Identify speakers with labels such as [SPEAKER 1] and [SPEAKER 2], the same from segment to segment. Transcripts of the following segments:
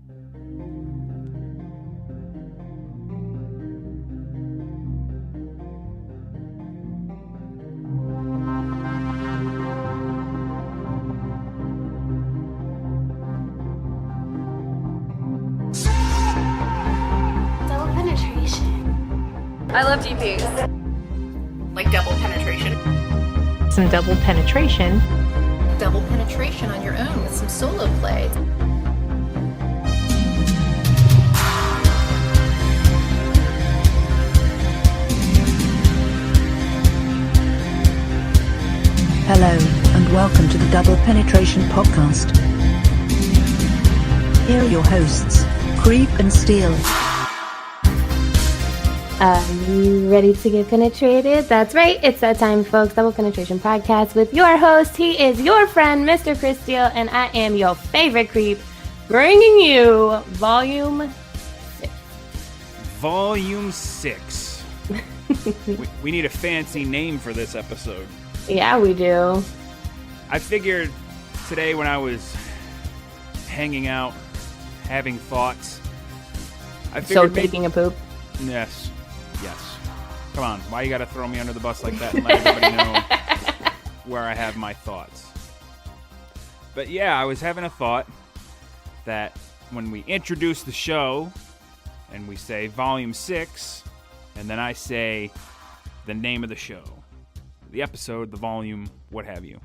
[SPEAKER 1] Double penetration.
[SPEAKER 2] I love DPs.
[SPEAKER 3] Like double penetration.
[SPEAKER 4] Some double penetration.
[SPEAKER 3] Double penetration on your own with some solo play.
[SPEAKER 5] Hello, and welcome to the Double Penetration Podcast. Here are your hosts, Creep and Steel.
[SPEAKER 1] Are you ready to get penetrated? That's right. It's that time, folks. Double Penetration Podcast with your host. He is your friend, Mr. Chris Steele, and I am your favorite creep, bringing you Volume 6.
[SPEAKER 6] Volume 6. we need a fancy name for this episode.
[SPEAKER 1] Yeah, we do.
[SPEAKER 6] I figured today when I was hanging out, having thoughts, I figured
[SPEAKER 1] taking a poop?
[SPEAKER 6] Yes. Come on, why you gotta throw me under the bus like that and let everybody know where I have my thoughts? But yeah, I was having a thought that when we introduce the show and we say Volume 6, and then I say the name of the show, the episode, the volume, what have you.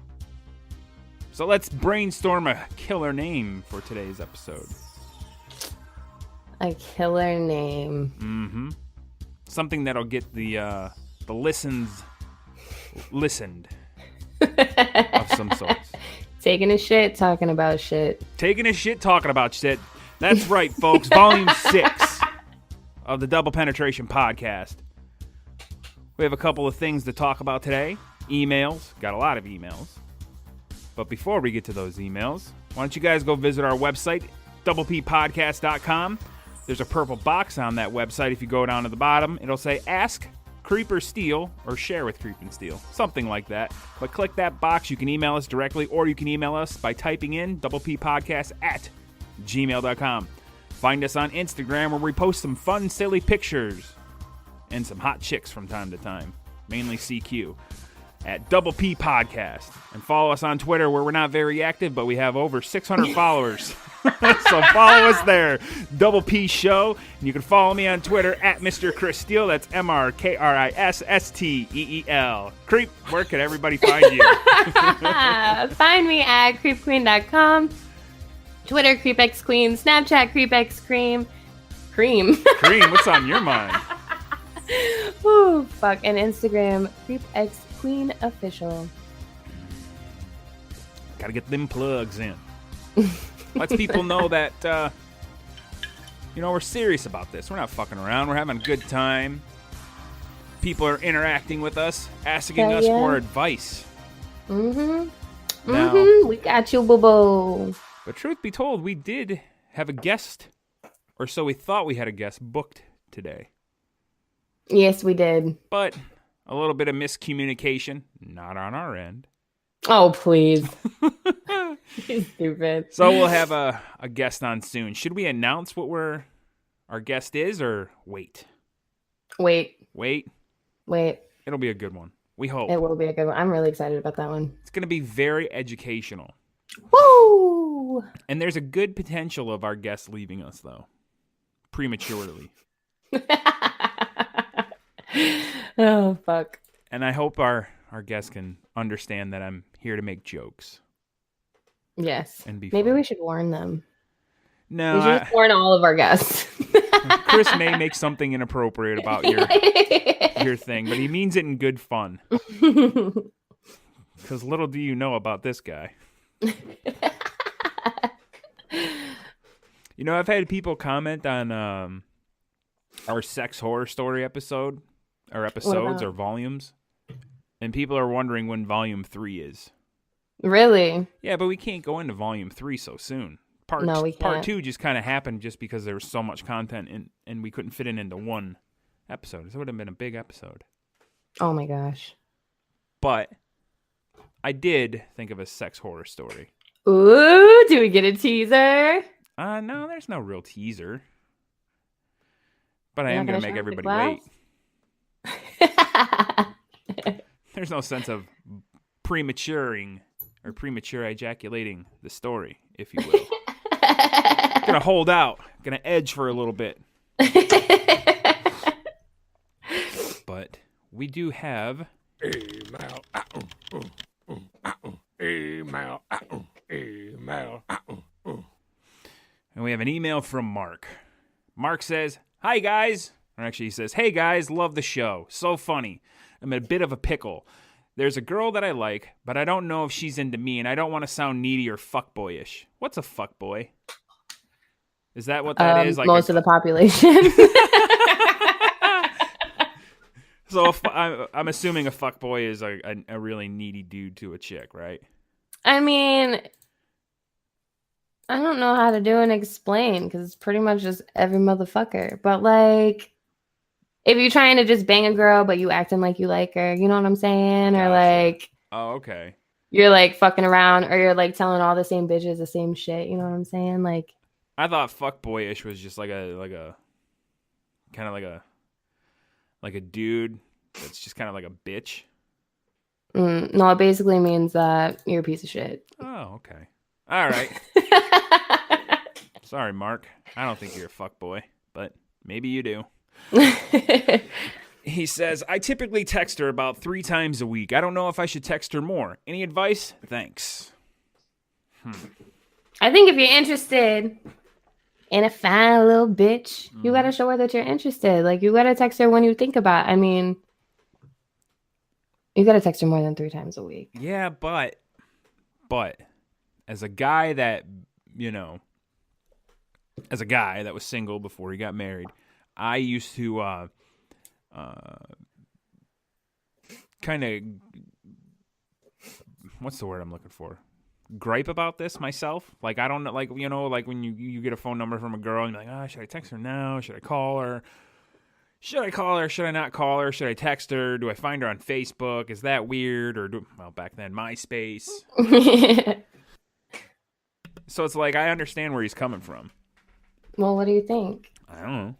[SPEAKER 6] So let's brainstorm a killer name for today's episode.
[SPEAKER 1] A killer name.
[SPEAKER 6] Mm-hmm. Something that'll get the listened of some sorts.
[SPEAKER 1] Taking a shit, talking about shit.
[SPEAKER 6] Taking a shit, talking about shit. That's right, folks. Volume 6 of the Double Penetration Podcast. We have a couple of things to talk about today. Emails. Got a lot of emails. But before we get to those emails, why don't you guys go visit our website, doublepodcast.com. There's a purple box on that website. If you go down to the bottom, it'll say Ask Creep or Steele or Share with Creep and Steele. Something like that. But click that box. You can email us directly, or you can email us by typing in doublepodcast@gmail.com. Find us on Instagram, where we post some fun, silly pictures and some hot chicks from time to time. Mainly CQ. At Double P Podcast. And follow us on Twitter, where we're not very active, but we have over 600 followers. So follow us there, Double P Show. And you can follow me on Twitter at Mr. Chris Steele. That's MrKrisSteel. Creep, where can everybody find you?
[SPEAKER 1] Find me at creepqueen.com. Twitter, CreepXQueen. Snapchat, CreepXCream. Cream.
[SPEAKER 6] Cream, what's on your mind?
[SPEAKER 1] Ooh, fuck. And Instagram, CreepXQueenOfficial.
[SPEAKER 6] Gotta get them plugs in. Lets people know that, we're serious about this. We're not fucking around. We're having a good time. People are interacting with us, asking us for advice.
[SPEAKER 1] Mm-hmm.
[SPEAKER 6] Now,
[SPEAKER 1] we got you, boo-boo.
[SPEAKER 6] But truth be told, we did have a guest, or so we thought we had a guest booked today.
[SPEAKER 1] Yes, we did.
[SPEAKER 6] But a little bit of miscommunication, not on our end.
[SPEAKER 1] Oh, please. Stupid.
[SPEAKER 6] So we'll have a guest on soon. Should we announce what our guest is, or wait?
[SPEAKER 1] Wait.
[SPEAKER 6] It'll be a good one. We hope.
[SPEAKER 1] It will be a good one. I'm really excited about that one.
[SPEAKER 6] It's going to be very educational.
[SPEAKER 1] Woo!
[SPEAKER 6] And there's a good potential of our guest leaving us, though. Prematurely.
[SPEAKER 1] Oh, fuck.
[SPEAKER 6] And I hope our guest can understand that I'm here to make jokes.
[SPEAKER 1] Yes.
[SPEAKER 6] And be
[SPEAKER 1] Maybe
[SPEAKER 6] fun.
[SPEAKER 1] we should warn them.
[SPEAKER 6] No,
[SPEAKER 1] We should just warn all of our guests.
[SPEAKER 6] Chris may make something inappropriate about your thing, but he means it in good fun. Because little do you know about this guy. I've had people comment on our sex horror story episode, or episodes, or volumes, and people are wondering when Volume 3 is.
[SPEAKER 1] Really?
[SPEAKER 6] Yeah, but we can't go into Volume 3 so soon.
[SPEAKER 1] No, we can't.
[SPEAKER 6] Part 2 just kind of happened just because there was so much content and we couldn't fit it into one episode. So it would have been a big episode.
[SPEAKER 1] Oh my gosh.
[SPEAKER 6] But I did think of a sex horror story.
[SPEAKER 1] Ooh, do we get a teaser?
[SPEAKER 6] No, there's no real teaser. But I
[SPEAKER 1] You're
[SPEAKER 6] am
[SPEAKER 1] not
[SPEAKER 6] going to
[SPEAKER 1] gonna
[SPEAKER 6] make
[SPEAKER 1] show us the
[SPEAKER 6] everybody wait.
[SPEAKER 1] glass?
[SPEAKER 6] There's no sense of premature ejaculating the story, if you will. Gonna hold out. Gonna edge for a little bit. But we do have
[SPEAKER 2] email.
[SPEAKER 6] And we have an email from Mark. Mark says, "Hi guys." Or actually he says, "Hey guys, love the show. So funny. I'm in a bit of a pickle. There's a girl that I like, but I don't know if she's into me, and I don't want to sound needy or fuckboyish." What's a fuckboy? Is that what that is? Like
[SPEAKER 1] most of the population.
[SPEAKER 6] So I'm assuming a fuckboy is a really needy dude to a chick, right?
[SPEAKER 1] I mean, I don't know how to do and explain because it's pretty much just every motherfucker. But like, if you're trying to just bang a girl, but you acting like you like her, you know what I'm saying? Or
[SPEAKER 6] Gotcha.
[SPEAKER 1] like,
[SPEAKER 6] Oh, okay.
[SPEAKER 1] you're like fucking around, or you're like telling all the same bitches the same shit. You know what I'm saying? Like,
[SPEAKER 6] I thought fuckboyish was just like a kind of like a dude that's just kind of like a bitch.
[SPEAKER 1] no, it basically means that you're a piece of shit.
[SPEAKER 6] Oh, okay. All right. Sorry, Mark. I don't think you're a fuckboy, but maybe you do. He says, "I typically text her about 3 times a week. I don't know if I should text her more. Any advice? Thanks."
[SPEAKER 1] I think if you're interested in a fine little bitch, you gotta show her that you're interested. Like, you gotta text her when you think about. I mean, you gotta text her more than 3 times a week.
[SPEAKER 6] Yeah, but as a guy that, as a guy that was single before he got married, I used to kind of, what's the word I'm looking for? Gripe about this myself. Like, I don't know, like, like when you get a phone number from a girl and you're like, should I text her now? Should I call her? Should I call her? Should I not call her? Should I text her? Do I find her on Facebook? Is that weird? Or back then, MySpace. So it's like, I understand where he's coming from.
[SPEAKER 1] Well, what do you think?
[SPEAKER 6] I don't know.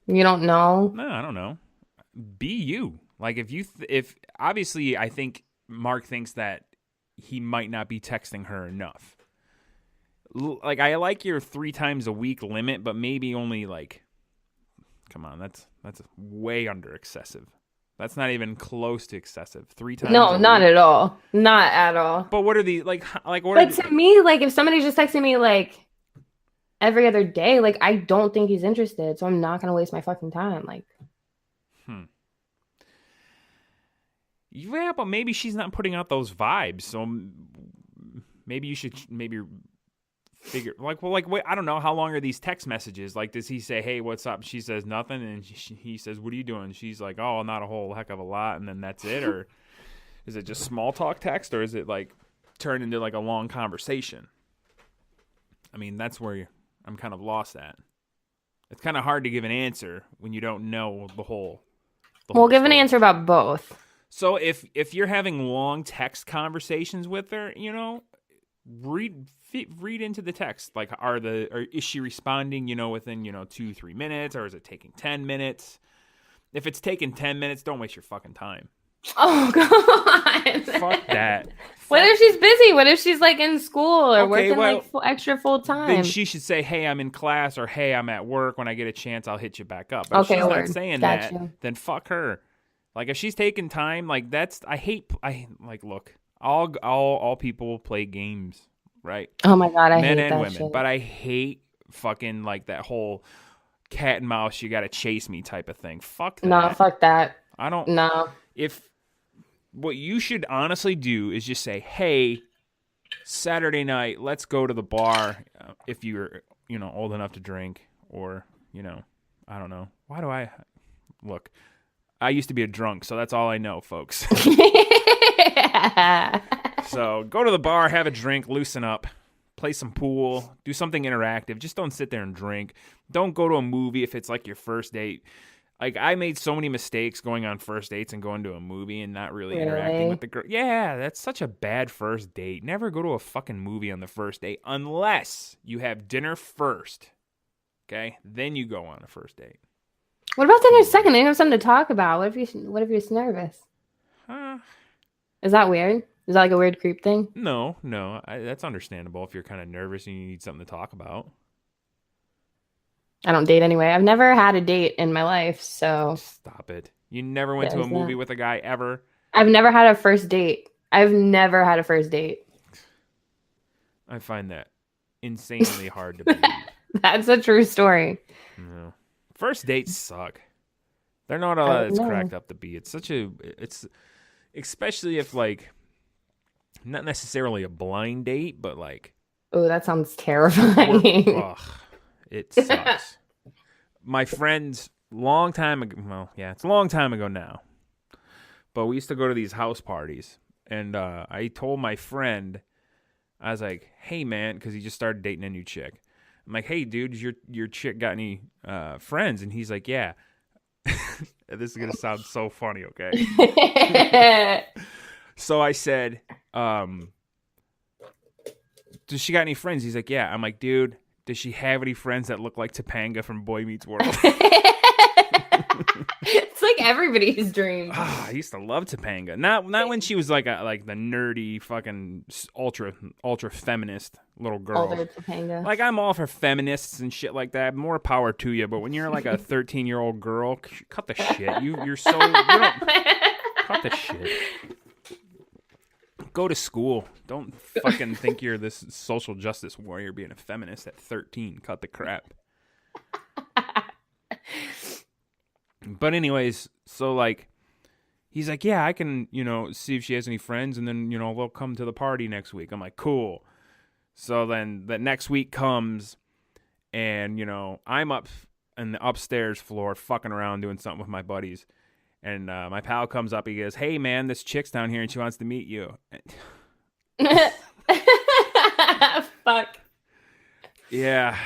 [SPEAKER 1] You don't know?
[SPEAKER 6] No, I don't know. Be you. Like, if obviously, I think Mark thinks that he might not be texting her enough. Like, I like your 3 times a week limit, but maybe only like, come on, that's way under excessive. That's not even close to excessive. 3 times.
[SPEAKER 1] No, not at all. Not at all.
[SPEAKER 6] But what are the what?
[SPEAKER 1] But to me, like, if somebody's just texting me like every other day, like, I don't think he's interested, so I'm not gonna waste my fucking time. Like,
[SPEAKER 6] yeah, but maybe she's not putting out those vibes. So maybe you should figure wait, I don't know, how long are these text messages? Like, does he say, "Hey, what's up?" She says nothing, and he says, "What are you doing?" She's like, "Oh, not a whole heck of a lot," and then that's it. Or is it just small talk text, or is it like turned into like a long conversation? I mean, that's where I'm kind of lost at. It's kind of hard to give an answer when you don't know the whole
[SPEAKER 1] give an
[SPEAKER 6] story.
[SPEAKER 1] answer about both.
[SPEAKER 6] So if you're having long text conversations with her, read into the text. Like, is she responding, within 2-3 minutes, or is it taking 10 minutes? If it's taking 10 minutes, don't waste your fucking time.
[SPEAKER 1] Oh God!
[SPEAKER 6] Fuck that.
[SPEAKER 1] What if she's busy? What if she's like in school or
[SPEAKER 6] Okay,
[SPEAKER 1] working extra full time?
[SPEAKER 6] Then she should say, "Hey, I'm in class," or "Hey, I'm at work. When I get a chance, I'll hit you back up." But if she's not saying that, then fuck her. Like, if she's taking time, like, that's, look, all people play games, right?
[SPEAKER 1] Oh my God, I
[SPEAKER 6] Men
[SPEAKER 1] hate
[SPEAKER 6] and
[SPEAKER 1] that
[SPEAKER 6] women.
[SPEAKER 1] shit.
[SPEAKER 6] But I hate fucking, like, that whole cat and mouse, you gotta chase me type of thing. Fuck that.
[SPEAKER 1] No, fuck that.
[SPEAKER 6] I don't.
[SPEAKER 1] No.
[SPEAKER 6] What you should honestly do is just say, "Hey, Saturday night, let's go to the bar," if you're, old enough to drink, or, I don't know. Why do I look? I used to be a drunk, so that's all I know, folks. So go to the bar, have a drink, loosen up, play some pool, do something interactive. Just don't sit there and drink. Don't go to a movie if it's like your first date. Like, I made so many mistakes going on first dates and going to a movie and not really interacting with the girl. Yeah, that's such a bad first date. Never go to a fucking movie on the first date unless you have dinner first. Okay? Then you go on a first date.
[SPEAKER 1] What about dinner second? Then you have something to talk about. What if you're nervous? Is that weird? Is that like a weird creep thing?
[SPEAKER 6] No. That's understandable if you're kind of nervous and you need something to talk about.
[SPEAKER 1] I don't date anyway. I've never had a date in my life, so...
[SPEAKER 6] Stop it. You never went to a movie with a guy ever?
[SPEAKER 1] I've never had a first date. I
[SPEAKER 6] find that insanely hard to believe.
[SPEAKER 1] That's a true story.
[SPEAKER 6] No. First dates suck. They're not all that it's cracked up to be. It's especially if, like, not necessarily a blind date, but like...
[SPEAKER 1] Oh, that sounds terrifying.
[SPEAKER 6] It sucks. My friends, long time ago, well, yeah, it's a long time ago now, but we used to go to these house parties, and I told my friend, I was like, hey, man, because he just started dating a new chick. I'm like, hey, dude, your chick got any friends? And he's like, yeah. This is going to sound so funny, okay? So I said, does she got any friends? He's like, yeah. I'm like, dude, does she have any friends that look like Topanga from Boy Meets World?
[SPEAKER 1] It's like everybody's dream.
[SPEAKER 6] I used to love Topanga. Not when she was like the nerdy fucking ultra feminist little girl.
[SPEAKER 1] Older Topanga.
[SPEAKER 6] Like, I'm all for feminists and shit like that. More power to you. But when you're like a 13-year-old girl, cut the shit. You're so cut the shit. Go to school. Don't fucking think you're this social justice warrior being a feminist at 13. Cut the crap. But anyways, so like, he's like, yeah, I can, see if she has any friends, and then, they'll come to the party next week. I'm like, cool. So then the next week comes, and, I'm up on the upstairs floor fucking around doing something with my buddies. And my pal comes up. He goes, hey, man, this chick's down here and she wants to meet you.
[SPEAKER 1] Fuck.
[SPEAKER 6] Yeah.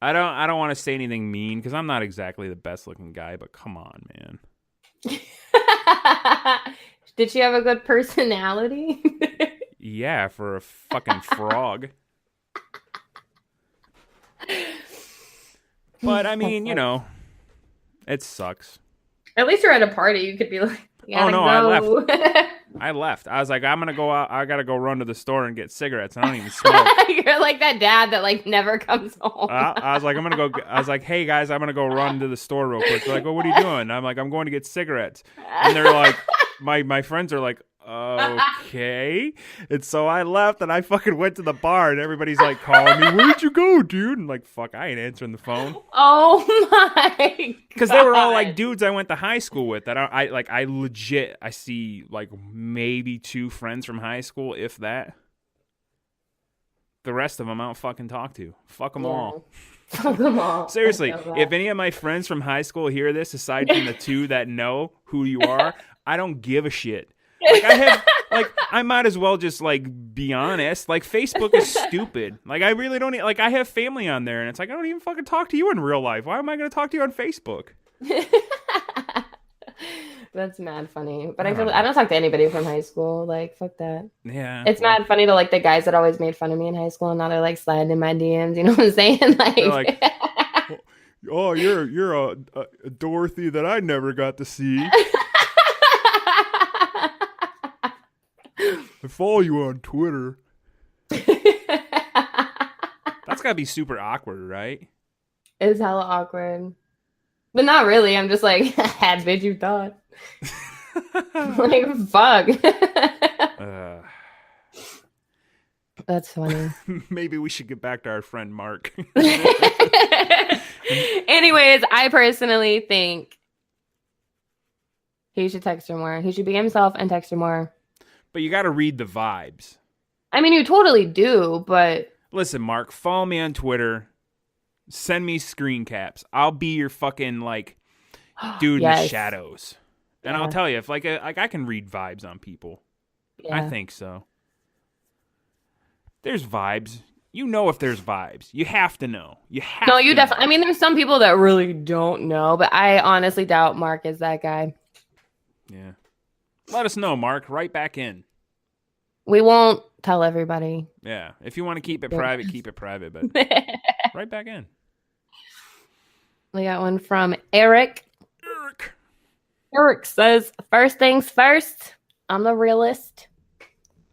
[SPEAKER 6] I don't want to say anything mean because I'm not exactly the best looking guy, but come on, man.
[SPEAKER 1] Did she have a good personality?
[SPEAKER 6] Yeah, for a fucking frog. But I mean, it sucks.
[SPEAKER 1] At least you're at a party. You could be like,
[SPEAKER 6] oh, no,
[SPEAKER 1] go.
[SPEAKER 6] I left. I was like, I'm going to go out. I got to go run to the store and get cigarettes. I don't even smoke.
[SPEAKER 1] You're like that dad that like never comes home.
[SPEAKER 6] I was like, I was like, hey guys, I'm going to go run to the store real quick. They're like, well, what are you doing? I'm like, I'm going to get cigarettes. And they're like, my friends are like, okay. And so I left and I fucking went to the bar and everybody's like calling me, where'd you go, dude? And like, fuck, I ain't answering the phone.
[SPEAKER 1] Oh my.
[SPEAKER 6] Because they were all like dudes I went to high school with that I legit, I see like maybe 2 friends from high school, if that. The rest of them I don't fucking talk to. Fuck them all.
[SPEAKER 1] Fuck them all.
[SPEAKER 6] Seriously, if any of my friends from high school hear this, aside from the 2 that know who you are, I don't give a shit. I might as well just like be honest. Like, Facebook is stupid. Like, I really don't like, I have family on there and it's like, I don't even fucking talk to you in real life. Why am I going to talk to you on Facebook?
[SPEAKER 1] That's mad funny. But I don't talk to anybody from high school. Like, fuck that.
[SPEAKER 6] Yeah.
[SPEAKER 1] It's mad funny to like the guys that always made fun of me in high school and now they're like sliding in my DMs. You know what I'm saying? Like
[SPEAKER 6] oh, you're a Dorothy that I never got to see. I follow you on Twitter. That's gotta be super awkward, right?
[SPEAKER 1] It's hella awkward. But not really. I'm just like, bitch, you thought. Like, fuck. That's funny.
[SPEAKER 6] Maybe we should get back to our friend Mark.
[SPEAKER 1] Anyways, I personally think he should text her more. He should be himself and text her more.
[SPEAKER 6] But you got to read the vibes.
[SPEAKER 1] I mean, you totally do, but...
[SPEAKER 6] Listen, Mark, follow me on Twitter. Send me screen caps. I'll be your fucking, like, dude in the shadows. And I'll tell you, if like I can read vibes on people. Yeah. I think so. There's vibes. You know if there's vibes. You have to know. You have
[SPEAKER 1] No,
[SPEAKER 6] to
[SPEAKER 1] you
[SPEAKER 6] know.
[SPEAKER 1] definitely. I mean, there's some people that really don't know, but I honestly doubt Mark is that guy.
[SPEAKER 6] Yeah. Let us know, Mark. Right back in.
[SPEAKER 1] We won't tell everybody.
[SPEAKER 6] Yeah. If you want to keep it private, keep it private. But right back in.
[SPEAKER 1] We got one from Eric.
[SPEAKER 6] Eric.
[SPEAKER 1] Eric says, first things first, I'm the realist.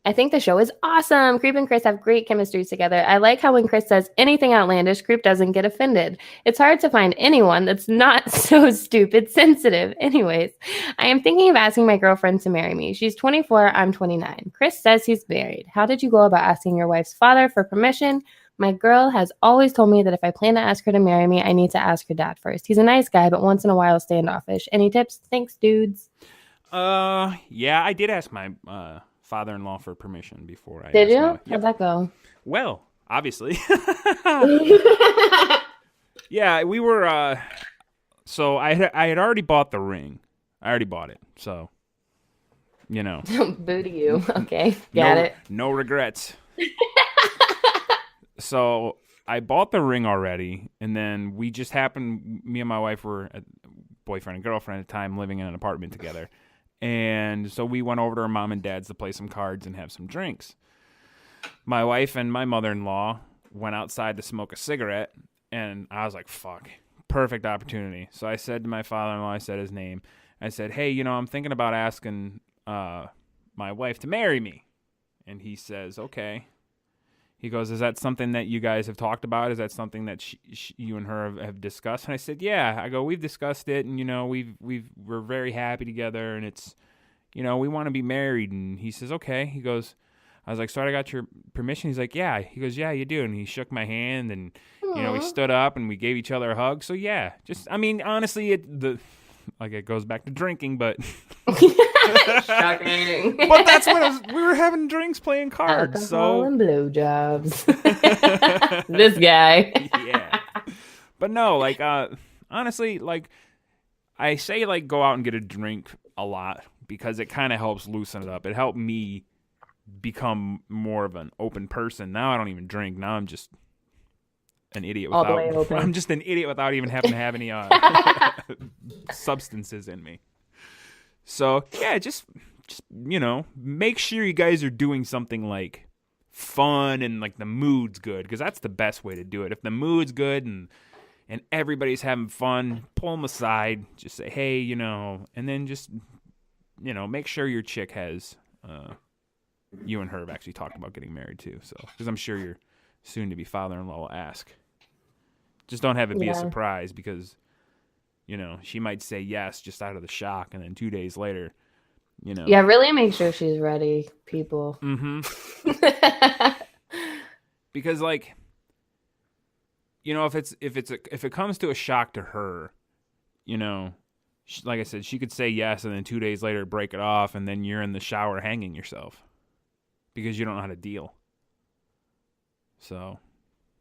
[SPEAKER 1] I think the show is awesome. Creep and Chris have great chemistry together. I like how when Chris says anything outlandish, Creep doesn't get offended. It's hard to find anyone that's not so stupid sensitive. Anyways, I am thinking of asking my girlfriend to marry me. She's 24, I'm 29. Chris says he's married. How did you go about asking your wife's father for permission? My girl has always told me that if I plan to ask her to marry me, I need to ask her dad first. He's a nice guy, but once in a while standoffish. Any tips? Thanks, dudes.
[SPEAKER 6] Yeah, I did ask my father-in-law for permission before I
[SPEAKER 1] Did
[SPEAKER 6] asked
[SPEAKER 1] you?
[SPEAKER 6] my wife.
[SPEAKER 1] How'd that go?
[SPEAKER 6] Well, obviously. Yeah, we were so I had already bought the ring. I already bought it. So, you know.
[SPEAKER 1] Boo to you. Okay, got it.
[SPEAKER 6] No regrets. So, I bought the ring already, and then we just happened, me and my wife were boyfriend and girlfriend at the time, living in an apartment together. And so we went over to our mom and dad's to play some cards and have some drinks. My wife and my mother-in-law went outside to smoke a cigarette, and I was like, fuck, perfect opportunity. So I said to my father-in-law, I said his name, I said, hey, I'm thinking about asking my wife to marry me. And he says, okay. He goes, is that something that you guys have talked about? Is that something that you and her have discussed? And I said, yeah. I go, we've discussed it, and we're very happy together, and it's, we want to be married. And he says, okay. He goes, I was like, so I got your permission? He's like, yeah. He goes, yeah, you do. And he shook my hand, and we stood up and we gave each other a hug. So yeah, honestly, it goes back to drinking, but
[SPEAKER 1] Shocking.
[SPEAKER 6] but that's when we were having drinks, playing cards.
[SPEAKER 1] Alcohol and blowjobs. This guy.
[SPEAKER 6] Yeah. But no, honestly, I say go out and get a drink a lot because it kind of helps loosen it up. It helped me become more of an open person. Now I don't even drink. Now I'm just an idiot
[SPEAKER 1] All the way open.
[SPEAKER 6] I'm just an idiot without even having to have any substances in me. So yeah, just make sure you guys are doing something fun and the mood's good, because that's the best way to do it. If the mood's good and everybody's having fun, pull them aside, just say, hey, and then just make sure your chick has you and her have actually talked about getting married too. So because I'm sure your soon-to-be father-in-law will ask. Just don't have it be a surprise, because she might say yes just out of the shock, and then 2 days later,
[SPEAKER 1] Yeah, really make sure she's ready, people.
[SPEAKER 6] Mm-hmm. Because if it comes to a shock to her, like I said, she could say yes, and then 2 days later break it off, and then you're in the shower hanging yourself because you don't know how to deal. So,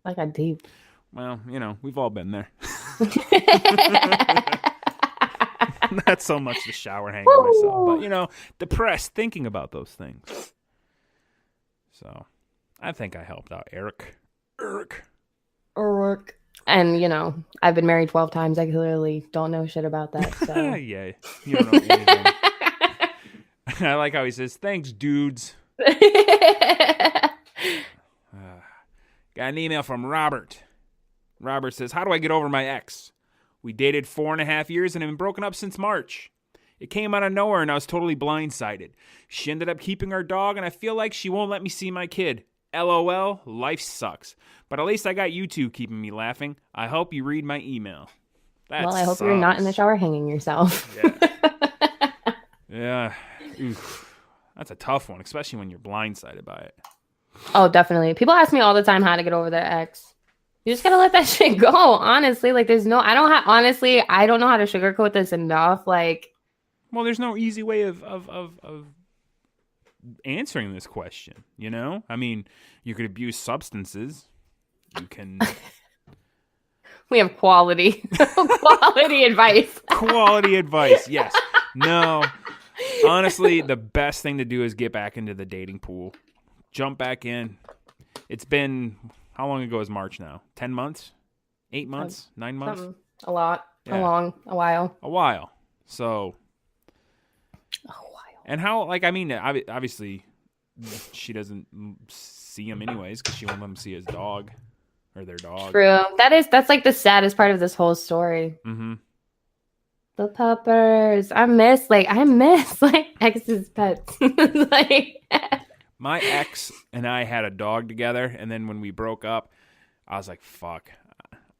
[SPEAKER 1] A deep.
[SPEAKER 6] Well, we've all been there. Not so much the shower hanging myself, but depressed thinking about those things. So, I think I helped out Eric.
[SPEAKER 1] And I've been married 12 times. I clearly don't know shit about that. So
[SPEAKER 6] yeah, you don't know anything. I like how he says, "Thanks, dudes." Got an email from Robert. Robert says, how do I get over my ex? We dated 4.5 years and have been broken up since March. It came out of nowhere and I was totally blindsided. She ended up keeping our dog and I feel like she won't let me see my kid. LOL, life sucks. But at least I got you two keeping me laughing. I hope you read my email. That
[SPEAKER 1] I hope
[SPEAKER 6] sucks.
[SPEAKER 1] you're not in the shower hanging yourself.
[SPEAKER 6] Yeah. Oof. That's a tough one, especially when you're blindsided by it.
[SPEAKER 1] Oh, definitely. People ask me all the time how to get over their ex. You just gotta let that shit go. Honestly, I don't know how to sugarcoat this enough.
[SPEAKER 6] Well, there's no easy way of answering this question. I mean, you could abuse substances. You can.
[SPEAKER 1] We have quality advice.
[SPEAKER 6] Quality advice. Yes. No. Honestly, the best thing to do is get back into the dating pool. Jump back in. It's been How long ago is March now? 10 months? 8 months? 9 months?
[SPEAKER 1] Something. A lot.
[SPEAKER 6] Yeah.
[SPEAKER 1] A while.
[SPEAKER 6] A while. So,
[SPEAKER 1] A while.
[SPEAKER 6] and how, like, I mean, obviously, she doesn't see him anyways because she won't let him see his dog or their dog.
[SPEAKER 1] True. That's like the saddest part of this whole story.
[SPEAKER 6] Mm-hmm.
[SPEAKER 1] The puppers. I miss like ex's pets. Like
[SPEAKER 6] My ex and I had a dog together, and then when we broke up, I was like, fuck,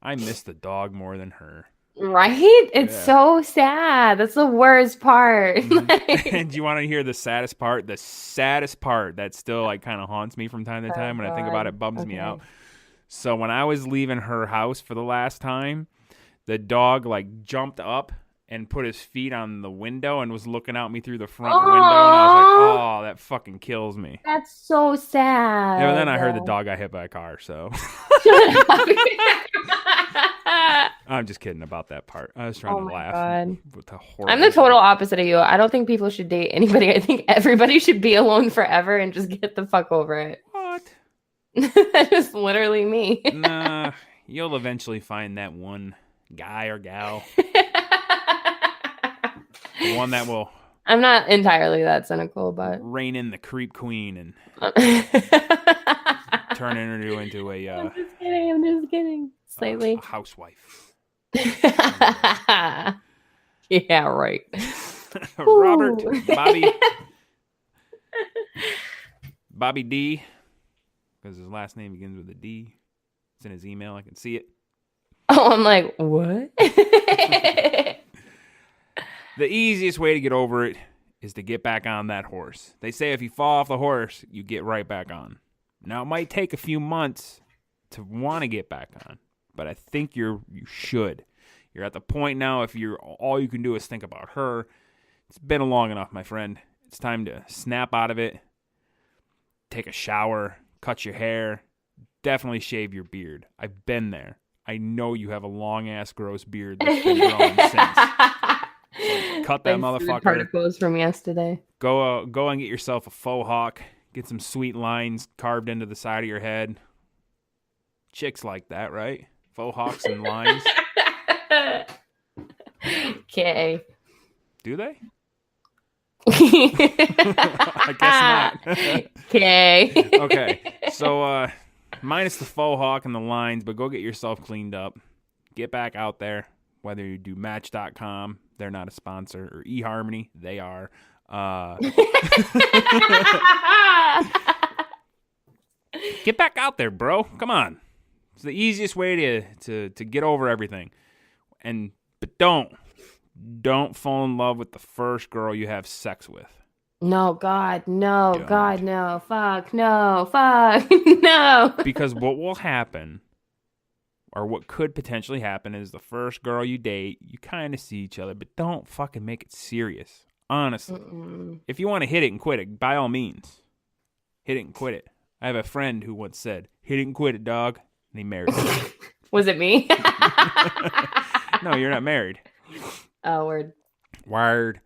[SPEAKER 6] I miss the dog more than her.
[SPEAKER 1] right? It's so sad. That's the worst part.
[SPEAKER 6] And do you want to hear the saddest part? The saddest part that still like kind of haunts me from time to time. When I think about it, bums me out. So when I was leaving her house for the last time, the dog like jumped up and put his feet on the window and was looking out me through the front window. And I was like, oh, that fucking kills me.
[SPEAKER 1] That's so sad.
[SPEAKER 6] Yeah, but then I heard the dog got hit by a car, so. I'm just kidding about that part. I was trying to laugh.
[SPEAKER 1] God.
[SPEAKER 6] With the horror.
[SPEAKER 1] I'm the total opposite of you. I don't think people should date anybody. I think everybody should be alone forever and just get the fuck over it.
[SPEAKER 6] What?
[SPEAKER 1] That's just literally me.
[SPEAKER 6] Nah, you'll eventually find that one guy or gal. The one that will
[SPEAKER 1] I'm not entirely that cynical, but
[SPEAKER 6] rein in the creep queen and turn her into a
[SPEAKER 1] I'm just kidding. Slightly.
[SPEAKER 6] a housewife.
[SPEAKER 1] Yeah, right.
[SPEAKER 6] Robert,
[SPEAKER 1] Ooh.
[SPEAKER 6] Bobby D, because his last name begins with a D. It's in his email. I can see it.
[SPEAKER 1] Oh, I'm like, what?
[SPEAKER 6] The easiest way to get over it is to get back on that horse. They say if you fall off the horse, you get right back on. Now, it might take a few months to want to get back on, but I think you should. You're at the point now, if all you can do is think about her, it's been long enough, my friend. It's time to snap out of it, take a shower, cut your hair, definitely shave your beard. I've been there. I know you have a long-ass gross beard that's been growing since. So cut that motherfucker.
[SPEAKER 1] Particles from yesterday.
[SPEAKER 6] Go and get yourself a faux hawk. Get some sweet lines carved into the side of your head. Chicks like that, right? Faux hawks and lines.
[SPEAKER 1] Okay.
[SPEAKER 6] Do they? I guess not.
[SPEAKER 1] Okay.
[SPEAKER 6] Okay. So minus the faux hawk and the lines, but go get yourself cleaned up. Get back out there. Whether you do Match.com, they're not a sponsor, or eHarmony, they are. Get back out there, bro. Come on. It's the easiest way to get over everything. But don't fall in love with the first girl you have sex with.
[SPEAKER 1] No, God, no. Don't. God, no. Fuck, no. Fuck, no.
[SPEAKER 6] Because what will happen, or what could potentially happen, is the first girl you date, you kind of see each other, but don't fucking make it serious. Honestly. If you want to hit it and quit it, by all means, hit it and quit it. I have a friend who once said, hit it and quit it, dog. And he married her.
[SPEAKER 1] Was it me?
[SPEAKER 6] No, you're not married.
[SPEAKER 1] Oh, word.
[SPEAKER 6] Wired.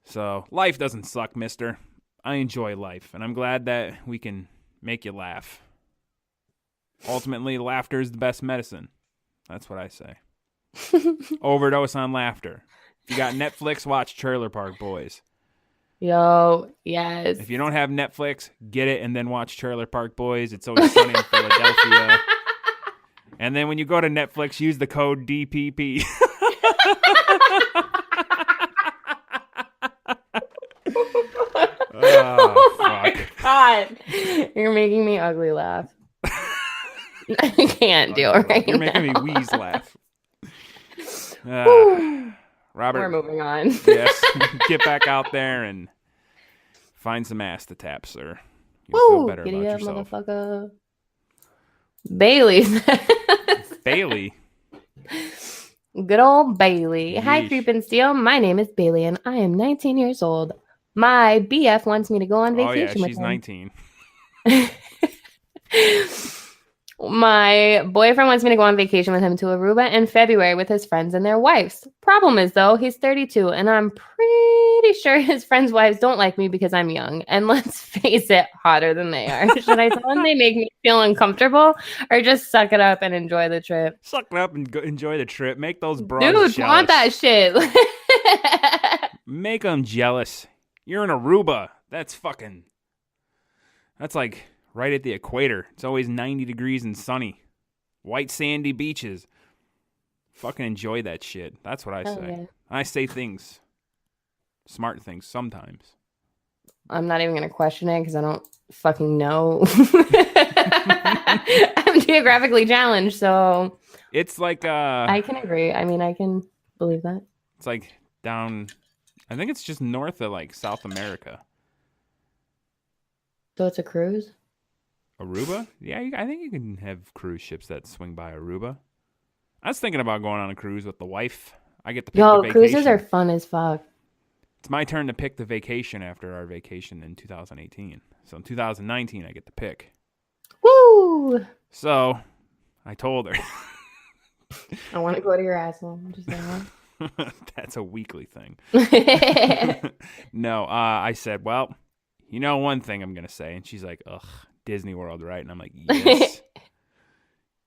[SPEAKER 6] So, life doesn't suck, mister. I enjoy life, and I'm glad that we can make you laugh. Ultimately, laughter is the best medicine. That's what I say. Overdose on laughter. If you got Netflix, watch Trailer Park Boys.
[SPEAKER 1] Yo, yes.
[SPEAKER 6] If you don't have Netflix, get it and then watch Trailer Park Boys. It's Always Sunny in Philadelphia. And then when you go to Netflix, use the code DPP.
[SPEAKER 1] Oh my
[SPEAKER 6] fuck.
[SPEAKER 1] God. You're making me ugly laugh. I can't do it right
[SPEAKER 6] You're
[SPEAKER 1] now.
[SPEAKER 6] making me wheeze laugh. Robert.
[SPEAKER 1] We're moving on.
[SPEAKER 6] Yes. Get back out there and find some ass to tap, sir. You'll feel better
[SPEAKER 1] giddy
[SPEAKER 6] about
[SPEAKER 1] up,
[SPEAKER 6] yourself.
[SPEAKER 1] motherfucker. Bailey.
[SPEAKER 6] Bailey.
[SPEAKER 1] Good old Bailey. Hi,
[SPEAKER 6] Yeesh.
[SPEAKER 1] Creep and Steal. My name is Bailey, and I am 19 years old. My BF wants me to go on
[SPEAKER 6] Oh, yeah,
[SPEAKER 1] vacation with
[SPEAKER 6] she's
[SPEAKER 1] him.
[SPEAKER 6] 19.
[SPEAKER 1] My boyfriend wants me to go on vacation with him to Aruba in February with his friends and their wives. Problem is, though, he's 32, and I'm pretty sure his friends' wives don't like me because I'm young. And let's face it, hotter than they are. Should I tell them they make me feel uncomfortable, or just suck it up and enjoy the trip?
[SPEAKER 6] Suck it up and enjoy the trip. Make those bras
[SPEAKER 1] Dude,
[SPEAKER 6] jealous.
[SPEAKER 1] want that shit.
[SPEAKER 6] Make them jealous. You're in Aruba. That's like right at the equator. It's always 90 degrees and sunny. White sandy beaches. Fucking enjoy that shit. That's what I say.
[SPEAKER 1] Yeah.
[SPEAKER 6] I say things. Smart things sometimes.
[SPEAKER 1] I'm not even going to question it because I don't fucking know. I'm geographically challenged, so
[SPEAKER 6] It's like
[SPEAKER 1] I can agree. I mean, I can believe that.
[SPEAKER 6] it's like down, I think it's just north of like South America.
[SPEAKER 1] So it's a cruise?
[SPEAKER 6] Aruba? Yeah, I think you can have cruise ships that swing by Aruba. I was thinking about going on a cruise with the wife. I get to pick the
[SPEAKER 1] Yo,
[SPEAKER 6] vacation.
[SPEAKER 1] cruises are fun as fuck.
[SPEAKER 6] It's my turn to pick the vacation after our vacation in 2018. So in 2019, I get to pick.
[SPEAKER 1] Woo!
[SPEAKER 6] So I told her.
[SPEAKER 1] I want to go to your asshole. I'm just saying.
[SPEAKER 6] That's a weekly thing. No, I said, well, you know one thing I'm going to say. And she's like, ugh, Disney World, right? And I'm like, yes.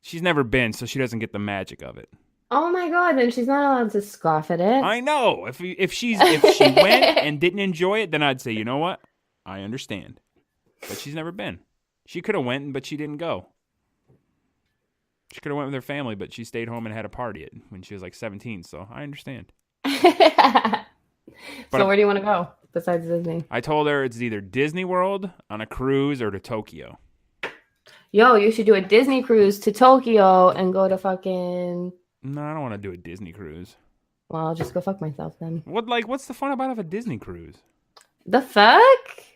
[SPEAKER 6] She's never been, so she doesn't get the magic of it.
[SPEAKER 1] Oh my god, then she's not allowed to scoff at it.
[SPEAKER 6] I know. If she went and didn't enjoy it, then I'd say, you know what? I understand. But she's never been. She could have went, but she didn't go. She could have went with her family, but she stayed home and had a party when she was like 17. So I understand.
[SPEAKER 1] So where do you want to go besides Disney?
[SPEAKER 6] I told her it's either Disney World on a cruise or to Tokyo.
[SPEAKER 1] Yo, you should do a Disney cruise to Tokyo and go to fucking...
[SPEAKER 6] No, I don't want to do a Disney cruise.
[SPEAKER 1] Well, I'll just go fuck myself then.
[SPEAKER 6] What's the fun about a Disney cruise?
[SPEAKER 1] The fuck?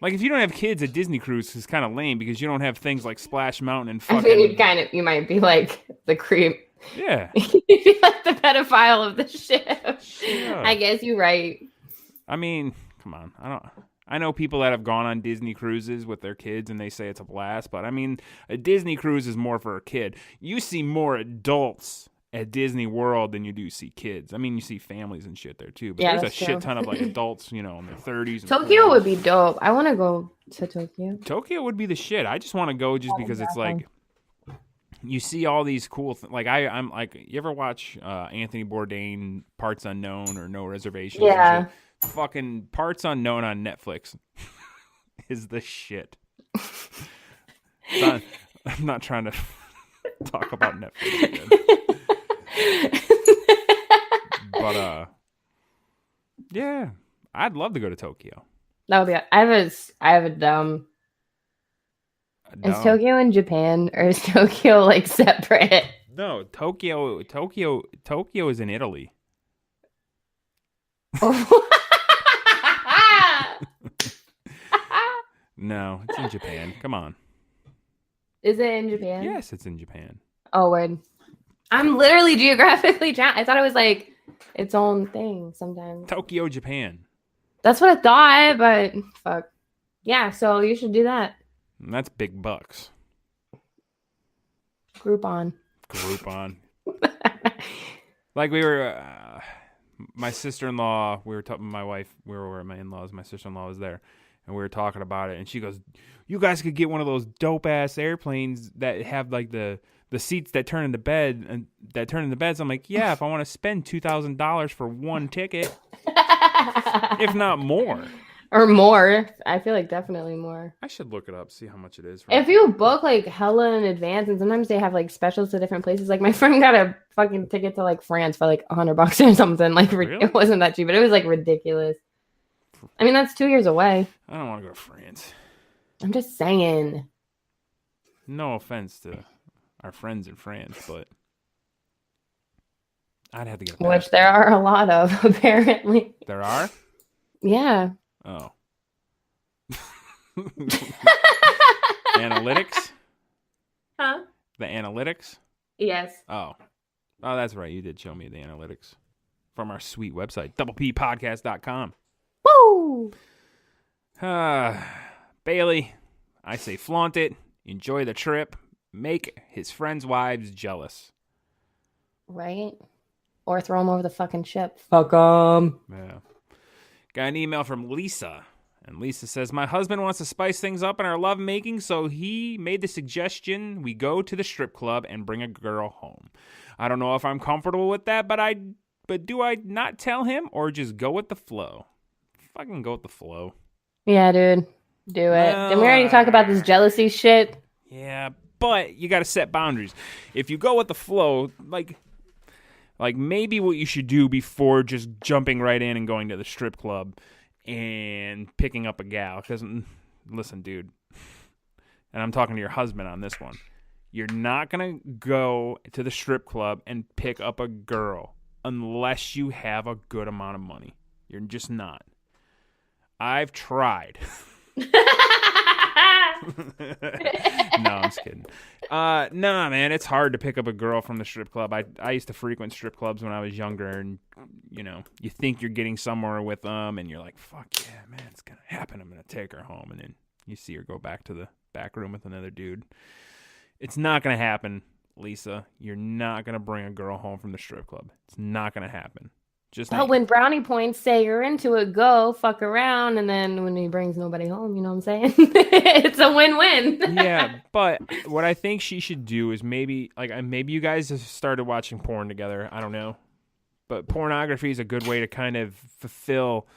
[SPEAKER 6] Like, if you don't have kids, a Disney cruise is kind of lame because you don't have things like Splash Mountain and
[SPEAKER 1] I
[SPEAKER 6] fucking...
[SPEAKER 1] mean, you might be like the creep.
[SPEAKER 6] Yeah.
[SPEAKER 1] You'd be like the pedophile of the ship.
[SPEAKER 6] Yeah.
[SPEAKER 1] I guess you're right.
[SPEAKER 6] I mean, come on. I know people that have gone on Disney cruises with their kids and they say it's a blast, but I mean, a Disney cruise is more for a kid. You see more adults at Disney World than you do see kids. I mean, you see families and shit there too, but
[SPEAKER 1] Yeah,
[SPEAKER 6] there's a
[SPEAKER 1] that's
[SPEAKER 6] shit
[SPEAKER 1] true.
[SPEAKER 6] ton of like adults, in their 30s. And
[SPEAKER 1] Tokyo
[SPEAKER 6] 40s.
[SPEAKER 1] would be dope. I want to go to Tokyo.
[SPEAKER 6] Tokyo would be the shit. I just want to go just because it's like you see all these cool like I'm like, you ever watch Anthony Bourdain Parts Unknown or No Reservations?
[SPEAKER 1] Yeah.
[SPEAKER 6] Fucking Parts Unknown on Netflix is the shit. I'm not trying to talk about Netflix again. But yeah, I'd love to go to Tokyo.
[SPEAKER 1] That would be. I have a dumb. Is Tokyo in Japan or is Tokyo like separate?
[SPEAKER 6] No, Tokyo is in Italy. No, it's in Japan. Come on.
[SPEAKER 1] Is it in Japan?
[SPEAKER 6] Yes, it's in Japan.
[SPEAKER 1] Oh, word. I'm literally geographically challenged. I thought it was like its own thing sometimes.
[SPEAKER 6] Tokyo, Japan.
[SPEAKER 1] That's what I thought, but fuck. Yeah, so you should do that.
[SPEAKER 6] And that's big bucks.
[SPEAKER 1] Groupon.
[SPEAKER 6] Like we were, my sister-in-law, we were talking, my wife, we were at my in-laws, my sister-in-law was there, and we were talking about it, and she goes, you guys could get one of those dope-ass airplanes that have like the seats that turn into bed, and that turn into beds. I'm like, yeah, if I want to spend $2,000 for one ticket, if not more.
[SPEAKER 1] Or more. I feel like definitely more.
[SPEAKER 6] I should look it up, see how much it is.
[SPEAKER 1] If you book like hella in advance, and sometimes they have like specials to different places. Like my friend got a fucking ticket to like France for like $100 or something. Like
[SPEAKER 6] Really?
[SPEAKER 1] It wasn't that cheap, but it was like ridiculous. I mean, that's 2 years away.
[SPEAKER 6] I don't want to go to France.
[SPEAKER 1] I'm just saying.
[SPEAKER 6] No offense to our friends in France, but I'd have to get a
[SPEAKER 1] Which there
[SPEAKER 6] passport.
[SPEAKER 1] are a lot of, apparently.
[SPEAKER 6] There are?
[SPEAKER 1] Yeah.
[SPEAKER 6] Oh. Analytics?
[SPEAKER 1] Huh?
[SPEAKER 6] The analytics?
[SPEAKER 1] Yes.
[SPEAKER 6] Oh, that's right. You did show me the analytics from our sweet website, doublepodcast.com.
[SPEAKER 1] Woo!
[SPEAKER 6] Bailey, I say flaunt it. Enjoy the trip. make his friends' wives jealous.
[SPEAKER 1] Right? Or throw them over the fucking ship. Fuck them.
[SPEAKER 6] Yeah. Got an email from Lisa. And Lisa says, my husband wants to spice things up in our lovemaking, so he made the suggestion we go to the strip club and bring a girl home. I don't know if I'm comfortable with that, but do I not tell him or just go with the flow? Fucking go with the flow.
[SPEAKER 1] Yeah, dude. Do it.
[SPEAKER 6] Well,
[SPEAKER 1] Didn't we already talk about this jealousy shit?
[SPEAKER 6] Yeah, but you got to set boundaries. If you go with the flow, like maybe what you should do before just jumping right in and going to the strip club and picking up a gal. Because, listen, dude, and I'm talking to your husband on this one. You're not going to go to the strip club and pick up a girl unless you have a good amount of money. You're just not. I've tried. No, I'm just kidding. Nah, man, it's hard to pick up a girl from the strip club. I used to frequent strip clubs when I was younger, and you think you're getting somewhere with them, and you're like, fuck yeah, man, it's gonna happen. I'm gonna take her home, and then you see her go back to the back room with another dude. It's not gonna happen, Lisa. You're not gonna bring a girl home from the strip club. It's not gonna happen.
[SPEAKER 1] But when brownie points say you're into it, go fuck around, and then when he brings nobody home, you know what I'm saying? It's a win-win.
[SPEAKER 6] Yeah, but what I think she should do is maybe you guys have started watching porn together. I don't know, but pornography is a good way to kind of fulfill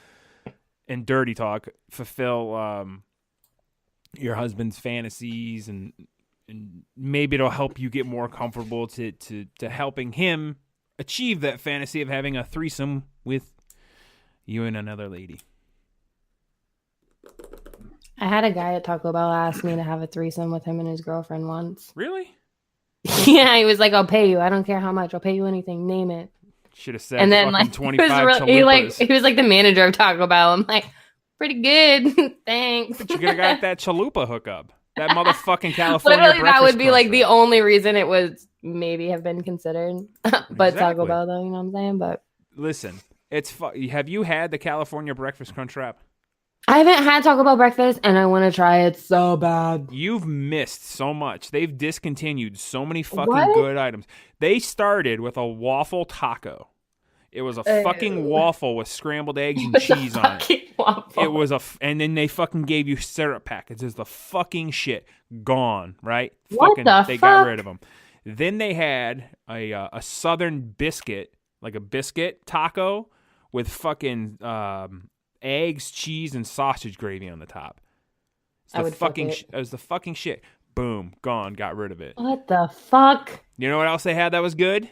[SPEAKER 6] your husband's fantasies, and maybe it'll help you get more comfortable to helping him achieve that fantasy of having a threesome with you and another lady.
[SPEAKER 1] I had a guy at Taco Bell ask me to have a threesome with him and his girlfriend once.
[SPEAKER 6] Really?
[SPEAKER 1] Yeah, he was like, I'll pay you. I don't care how much. I'll pay you anything. Name it.
[SPEAKER 6] Should have said
[SPEAKER 1] and then,
[SPEAKER 6] fucking
[SPEAKER 1] like,
[SPEAKER 6] 25 chalupas.
[SPEAKER 1] He was like the manager of Taco Bell. I'm like, pretty good. Thanks.
[SPEAKER 6] But you could have got that chalupa hookup. That motherfucking California
[SPEAKER 1] Literally, that would be
[SPEAKER 6] breakfast
[SPEAKER 1] like the
[SPEAKER 6] crunch.
[SPEAKER 1] only reason it was maybe have been considered. But
[SPEAKER 6] Exactly.
[SPEAKER 1] Taco Bell, though, you know what I'm saying? But
[SPEAKER 6] Listen, have you had the California breakfast crunch wrap?
[SPEAKER 1] I haven't had Taco Bell breakfast, and I want to try it so bad.
[SPEAKER 6] You've missed so much. They've discontinued so many fucking
[SPEAKER 1] What?
[SPEAKER 6] good items. They started with a waffle taco. It was a fucking waffle with scrambled eggs and cheese on it.
[SPEAKER 1] Waffle.
[SPEAKER 6] It was and then they fucking gave you syrup packets. It's the fucking shit gone, right?
[SPEAKER 1] What the
[SPEAKER 6] They got
[SPEAKER 1] fuck?
[SPEAKER 6] rid of them. Then they had a southern biscuit, like a biscuit taco with fucking eggs, cheese, and sausage gravy on the top.
[SPEAKER 1] I would fuck it.
[SPEAKER 6] It was the fucking shit. Boom, gone. Got rid of it.
[SPEAKER 1] What the fuck?
[SPEAKER 6] You know what else they had that was good?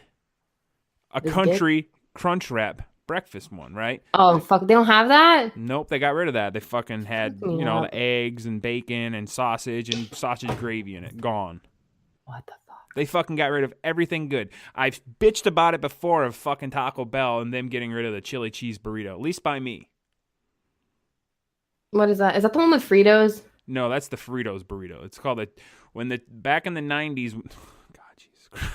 [SPEAKER 6] A
[SPEAKER 1] Is
[SPEAKER 6] country crunch wrap breakfast one, right?
[SPEAKER 1] Oh, fuck. They don't have that?
[SPEAKER 6] Nope, they got rid of that. They fucking had,
[SPEAKER 1] Fuck me up.
[SPEAKER 6] the eggs and bacon and sausage gravy in it. Gone.
[SPEAKER 1] What the fuck?
[SPEAKER 6] They fucking got rid of everything good. I've bitched about it before of fucking Taco Bell and them getting rid of the chili cheese burrito, at least by me.
[SPEAKER 1] What is that? Is that the one with Fritos?
[SPEAKER 6] No, that's the Fritos burrito. It's called back in the 90s. God, Jesus Christ.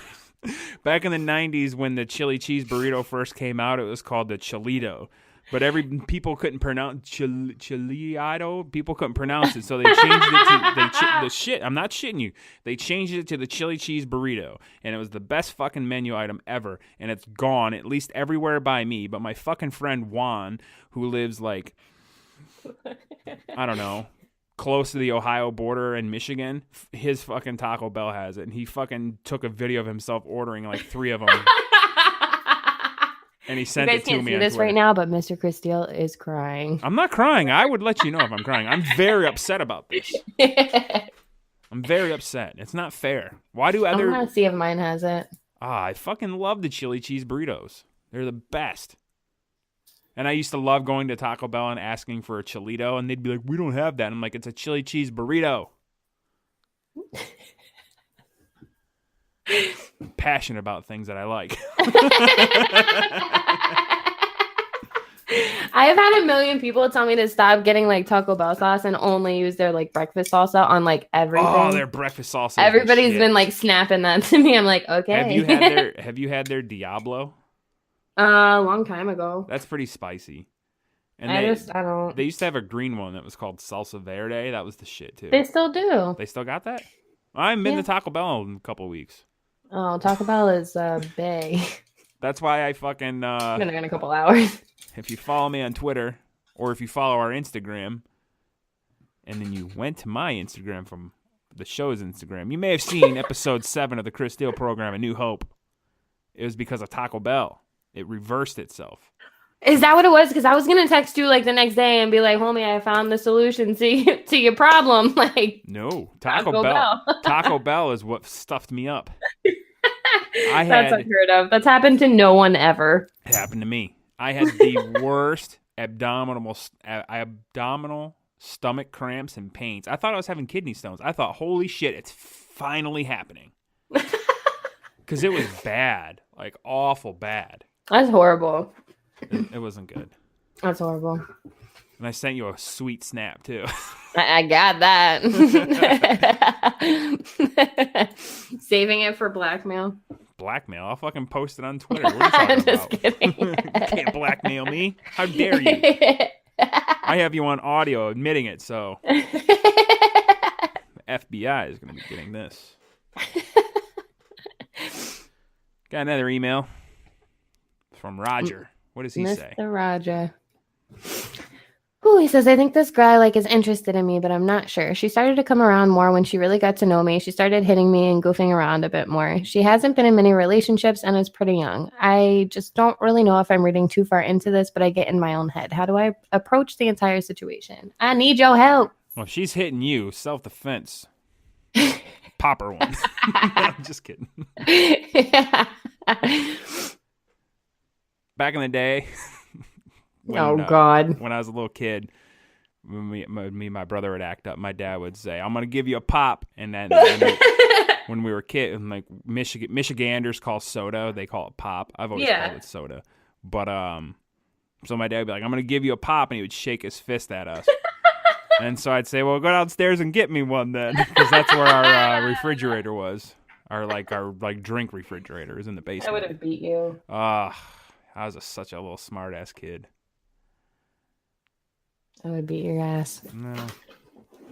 [SPEAKER 6] Back in the 90s when the chili cheese burrito first came out, it was called the Chilito. But people couldn't pronounce Chilito. People couldn't pronounce it, so they changed it to I'm not shitting you. They changed it to the chili cheese burrito, and it was the best fucking menu item ever. And it's gone, at least everywhere by me. But my fucking friend Juan, who lives like, I don't know, close to the Ohio border in Michigan, his fucking Taco Bell has it, and he fucking took a video of himself ordering like 3 of them. And he sent
[SPEAKER 1] You
[SPEAKER 6] it
[SPEAKER 1] guys
[SPEAKER 6] to
[SPEAKER 1] can't
[SPEAKER 6] me
[SPEAKER 1] see
[SPEAKER 6] on
[SPEAKER 1] this
[SPEAKER 6] Twitter.
[SPEAKER 1] right now, but Mr. Chris Steele is crying.
[SPEAKER 6] I'm not crying. I would let you know if I'm crying. I'm very upset about this. I'm very upset. It's not fair. Why do
[SPEAKER 1] I'm
[SPEAKER 6] other...
[SPEAKER 1] gonna see if mine has it.
[SPEAKER 6] I fucking love the chili cheese burritos. They're the best. And I used to love going to Taco Bell and asking for a Chilito, and they'd be like, we don't have that. And I'm like, it's a chili cheese burrito. I'm passionate about things that I like.
[SPEAKER 1] I have had a million people tell me to stop getting like Taco Bell sauce and only use their like breakfast salsa on like everything.
[SPEAKER 6] Oh, their breakfast sauce.
[SPEAKER 1] Everybody's been like snapping that to me. I'm like, okay.
[SPEAKER 6] Have you had their Diablo?
[SPEAKER 1] A long time ago.
[SPEAKER 6] That's pretty spicy. And
[SPEAKER 1] I
[SPEAKER 6] they used to have a green one that was called Salsa Verde. That was the shit too.
[SPEAKER 1] They still do.
[SPEAKER 6] They still got that? I haven't been
[SPEAKER 1] Yeah.
[SPEAKER 6] to Taco Bell in a couple of weeks.
[SPEAKER 1] Oh, Taco Bell is Bay.
[SPEAKER 6] That's why I fucking
[SPEAKER 1] I'm gonna in a couple hours.
[SPEAKER 6] if you follow me on Twitter or if you follow our Instagram, and then you went to my Instagram from the show's Instagram, you may have seen episode 7 of the Chris Steele program, A New Hope. It was because of Taco Bell. It reversed itself.
[SPEAKER 1] Is that what it was? Because I was gonna text you like the next day and be like, "Homie, I found the solution to your problem." Like,
[SPEAKER 6] No, Taco Bell. Taco Bell is what stuffed me up.
[SPEAKER 1] That's unheard of. That's happened to no one ever.
[SPEAKER 6] It happened to me. I had the worst abdominal stomach cramps and pains. I thought I was having kidney stones. I thought, holy shit, it's finally happening. Because it was bad, like awful bad.
[SPEAKER 1] That's horrible.
[SPEAKER 6] It wasn't good.
[SPEAKER 1] That's horrible.
[SPEAKER 6] And I sent you a sweet snap too.
[SPEAKER 1] I got that. Saving it for blackmail.
[SPEAKER 6] Blackmail? I'll fucking post it on Twitter. What are you talking
[SPEAKER 1] Just
[SPEAKER 6] about?
[SPEAKER 1] kidding.
[SPEAKER 6] You can't blackmail me. How dare you? I have you on audio admitting it, so the FBI is going to be getting this. Got another email from Roger. What does he say?
[SPEAKER 1] Mr. Roger. Ooh, he says, I think this girl is interested in me, but I'm not sure. She started to come around more when she really got to know me. She started hitting me and goofing around a bit more. She hasn't been in many relationships and is pretty young. I just don't really know if I'm reading too far into this, but I get in my own head. How do I approach the entire situation? I need your help.
[SPEAKER 6] Well, she's hitting you. Self-defense. Pop her one. I'm just kidding. Back in the day,
[SPEAKER 1] God.
[SPEAKER 6] when I was a little kid, when me and my brother would act up, my dad would say, "I'm gonna give you a pop," and then when we were kids, and like Michiganders call soda, they call it pop. I've always called it soda, but so my dad would be like, "I'm gonna give you a pop," and he would shake his fist at us. And so I'd say, well, go downstairs and get me one then, because that's where our refrigerator was. Our drink refrigerator is in the basement.
[SPEAKER 1] I would have beat you.
[SPEAKER 6] I was such a little smart ass kid.
[SPEAKER 1] I would beat your ass.
[SPEAKER 6] No,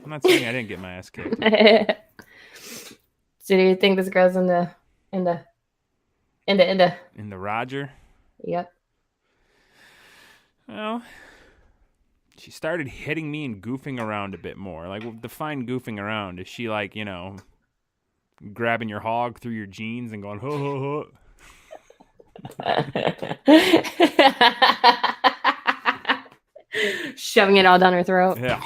[SPEAKER 6] I'm not saying I didn't get my ass kicked.
[SPEAKER 1] So do you think this girl's in the
[SPEAKER 6] In the Roger?
[SPEAKER 1] Yep.
[SPEAKER 6] Well, she started hitting me and goofing around a bit more. Like, define goofing around. Is she like, grabbing your hog through your jeans and going, ho, ho, ho?
[SPEAKER 1] Shoving it all down her throat.
[SPEAKER 6] Yeah.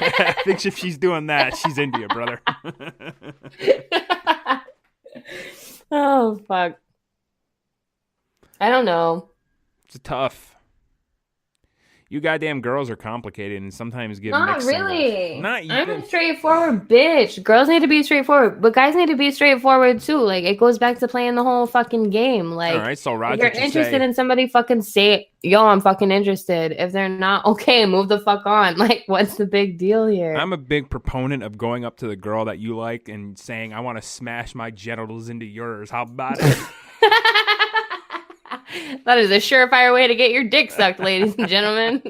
[SPEAKER 6] I think if she's doing that, she's into you, brother.
[SPEAKER 1] Oh, fuck. I don't know.
[SPEAKER 6] It's tough. You goddamn girls are complicated and sometimes give
[SPEAKER 1] Not
[SPEAKER 6] mixed
[SPEAKER 1] really.
[SPEAKER 6] signals. Not
[SPEAKER 1] I'm
[SPEAKER 6] even.
[SPEAKER 1] a straightforward bitch. Girls need to be straightforward, but guys need to be straightforward too. Like, it goes back to playing the whole fucking game. Like,
[SPEAKER 6] All right, so
[SPEAKER 1] if
[SPEAKER 6] Roger,
[SPEAKER 1] you're
[SPEAKER 6] to
[SPEAKER 1] interested
[SPEAKER 6] say,
[SPEAKER 1] in somebody, fucking say, yo, I'm fucking interested. If they're not, okay, move the fuck on. Like, what's the big deal here?
[SPEAKER 6] I'm a big proponent of going up to the girl that you like and saying, I want to smash my genitals into yours. How about it?
[SPEAKER 1] That is a surefire way to get your dick sucked, ladies and gentlemen.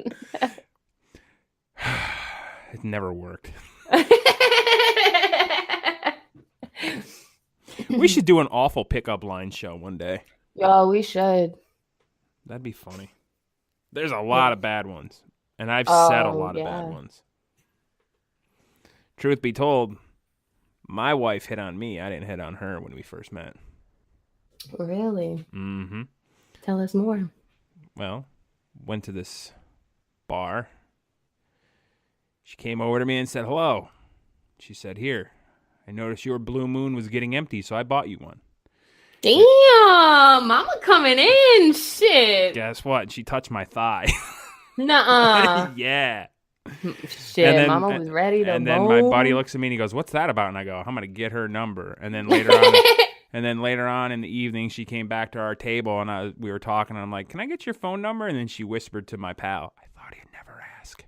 [SPEAKER 6] It never worked. We should do an awful pickup line show one day.
[SPEAKER 1] Yo, we should.
[SPEAKER 6] That'd be funny. There's a lot of bad ones, and I've said a lot of bad ones. Truth be told, my wife hit on me. I didn't hit on her when we first met.
[SPEAKER 1] Really?
[SPEAKER 6] Mm-hmm.
[SPEAKER 1] Tell us more.
[SPEAKER 6] Well, went to this bar. She came over to me and said, hello. She said, here, I noticed your Blue Moon was getting empty, so I bought you one.
[SPEAKER 1] Damn, mama coming in. Shit.
[SPEAKER 6] Guess what? She touched my thigh.
[SPEAKER 1] Nuh-uh.
[SPEAKER 6] Yeah.
[SPEAKER 1] Shit,
[SPEAKER 6] And then-
[SPEAKER 1] mama was ready to
[SPEAKER 6] And then my
[SPEAKER 1] bone.
[SPEAKER 6] buddy looks at me and he goes, what's that about? And I go, I'm going to get her number. And then later on in the evening, she came back to our table and we were talking. And I'm like, can I get your phone number? And then she whispered to my pal, I thought he'd never ask.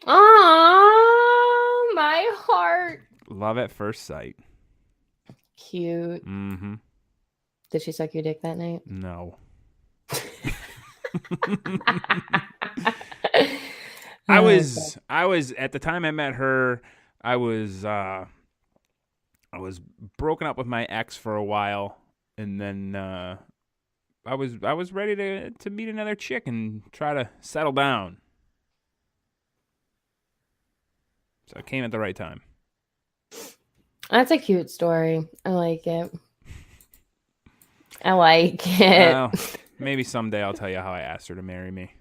[SPEAKER 1] Aw, my heart.
[SPEAKER 6] Love at first sight.
[SPEAKER 1] Cute.
[SPEAKER 6] Mm-hmm.
[SPEAKER 1] Did she suck your dick that night?
[SPEAKER 6] No.
[SPEAKER 1] Oh,
[SPEAKER 6] I was at the time I met her, I was broken up with my ex for a while, and then I was ready to meet another chick and try to settle down. So it came at the right time.
[SPEAKER 1] That's a cute story. I like it. I like it.
[SPEAKER 6] Well, maybe someday I'll tell you how I asked her to marry me.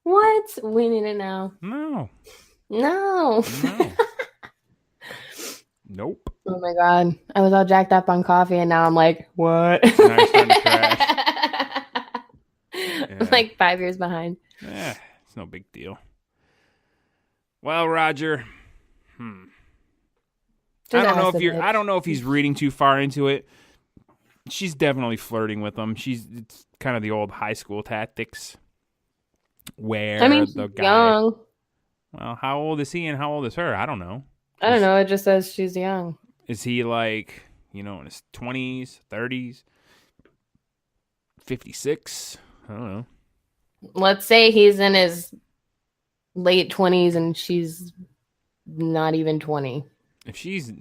[SPEAKER 1] What? We need it now.
[SPEAKER 6] No.
[SPEAKER 1] No.
[SPEAKER 6] Nope.
[SPEAKER 1] Oh my god. I was all jacked up on coffee and now I'm like, what?
[SPEAKER 6] Now you're starting to crash.
[SPEAKER 1] I'm like 5 years behind.
[SPEAKER 6] It's no big deal. Well, Roger, I don't know if he's reading too far into it. She's definitely flirting with him. It's kind of the old high school tactics where the guy.
[SPEAKER 1] Young.
[SPEAKER 6] Well, how old is he and how old is her? I don't know.
[SPEAKER 1] I don't know. It just says she's young.
[SPEAKER 6] Is he like, in his 20s, 30s, 56? I don't know.
[SPEAKER 1] Let's say he's in his late 20s and she's not even 20.
[SPEAKER 6] If she's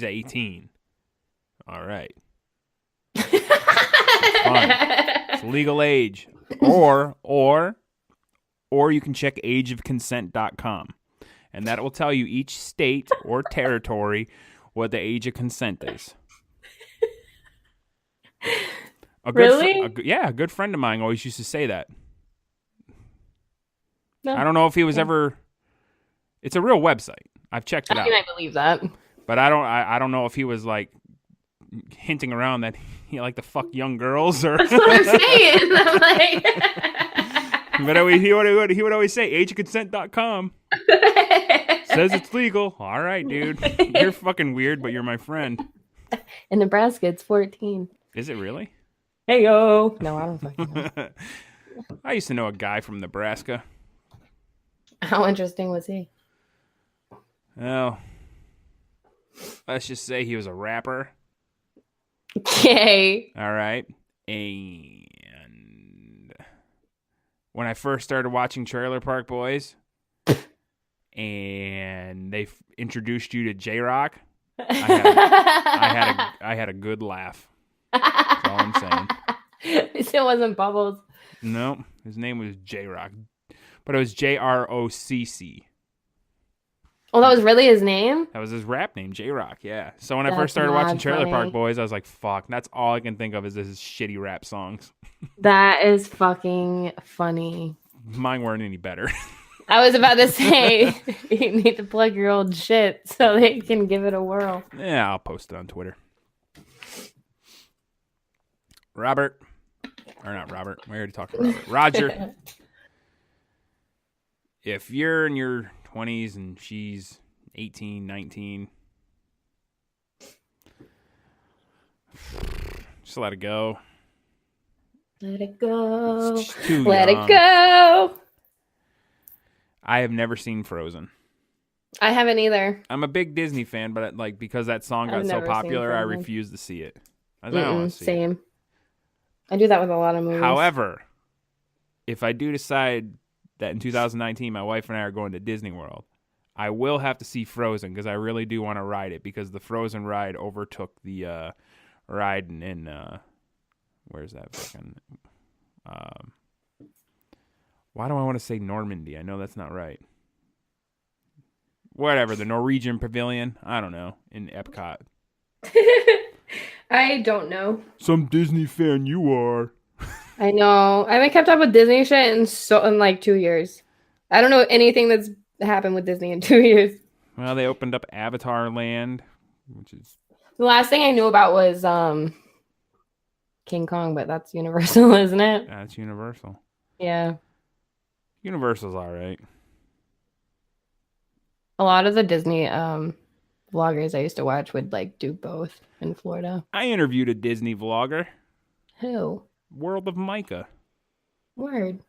[SPEAKER 6] 18, all right. Fine. It's legal age. Or you can check ageofconsent.com. And that will tell you each state or territory what the age of consent is.
[SPEAKER 1] Really?
[SPEAKER 6] A good friend of mine always used to say that.
[SPEAKER 1] No.
[SPEAKER 6] I don't know if he was ever. It's a real website. I've checked it out.
[SPEAKER 1] I believe that.
[SPEAKER 6] But I don't know if he was like hinting around that he liked to fuck young girls or.
[SPEAKER 1] That's what I'm saying. I'm like.
[SPEAKER 6] But he would always say ageofconsent.com. Says it's legal. All right, dude. You're fucking weird, but you're my friend.
[SPEAKER 1] In Nebraska, it's 14.
[SPEAKER 6] Is it really?
[SPEAKER 1] Hey yo. No, I don't fucking know.
[SPEAKER 6] I used to know a guy from Nebraska.
[SPEAKER 1] How interesting was he?
[SPEAKER 6] Well, let's just say he was a rapper.
[SPEAKER 1] Okay.
[SPEAKER 6] All right. And when I first started watching Trailer Park Boys and they introduced you to J-Rock, I had a good laugh. That's all I'm saying.
[SPEAKER 1] It wasn't Bubbles.
[SPEAKER 6] No, his name was J-Rock. But it was JROCC.
[SPEAKER 1] Oh, that was really his name?
[SPEAKER 6] That was his rap name, J-Rock, yeah. So when I first started watching Trailer Park Boys, I was like, fuck, that's all I can think of is his shitty rap songs.
[SPEAKER 1] That is fucking funny.
[SPEAKER 6] Mine weren't any better.
[SPEAKER 1] I was about to say, you need to plug your old shit so they can give it a whirl.
[SPEAKER 6] Yeah, I'll post it on Twitter. Robert. Or not Robert. We already talked about Robert. Roger. If you're in your 20s and she's 18, 19, just let it go.
[SPEAKER 1] Let it go.
[SPEAKER 6] Let
[SPEAKER 1] it go.
[SPEAKER 6] I have never seen Frozen.
[SPEAKER 1] I haven't either.
[SPEAKER 6] I'm a big Disney fan, but because that song got so popular, I refuse to see it. I don't want to see
[SPEAKER 1] same.
[SPEAKER 6] it.
[SPEAKER 1] I do that with a lot of movies.
[SPEAKER 6] However, if I do decide that in 2019 my wife and I are going to Disney World, I will have to see Frozen because I really do want to ride it because the Frozen ride overtook the ride in where's that fucking why do I want to say Normandy? I know that's not right. Whatever, the Norwegian Pavilion, I don't know, in Epcot.
[SPEAKER 1] I don't know.
[SPEAKER 6] Some Disney fan you are.
[SPEAKER 1] I know. I haven't kept up with Disney shit in like 2 years. I don't know anything that's happened with Disney in 2 years.
[SPEAKER 6] Well, they opened up Avatar Land, which is
[SPEAKER 1] the last thing I knew about was King Kong, but that's Universal, isn't it?
[SPEAKER 6] That's Universal.
[SPEAKER 1] Yeah.
[SPEAKER 6] Universal's all right.
[SPEAKER 1] A lot of the Disney vloggers I used to watch would like do both in Florida.
[SPEAKER 6] I interviewed a Disney vlogger.
[SPEAKER 1] Who?
[SPEAKER 6] World of Micah.
[SPEAKER 1] Word.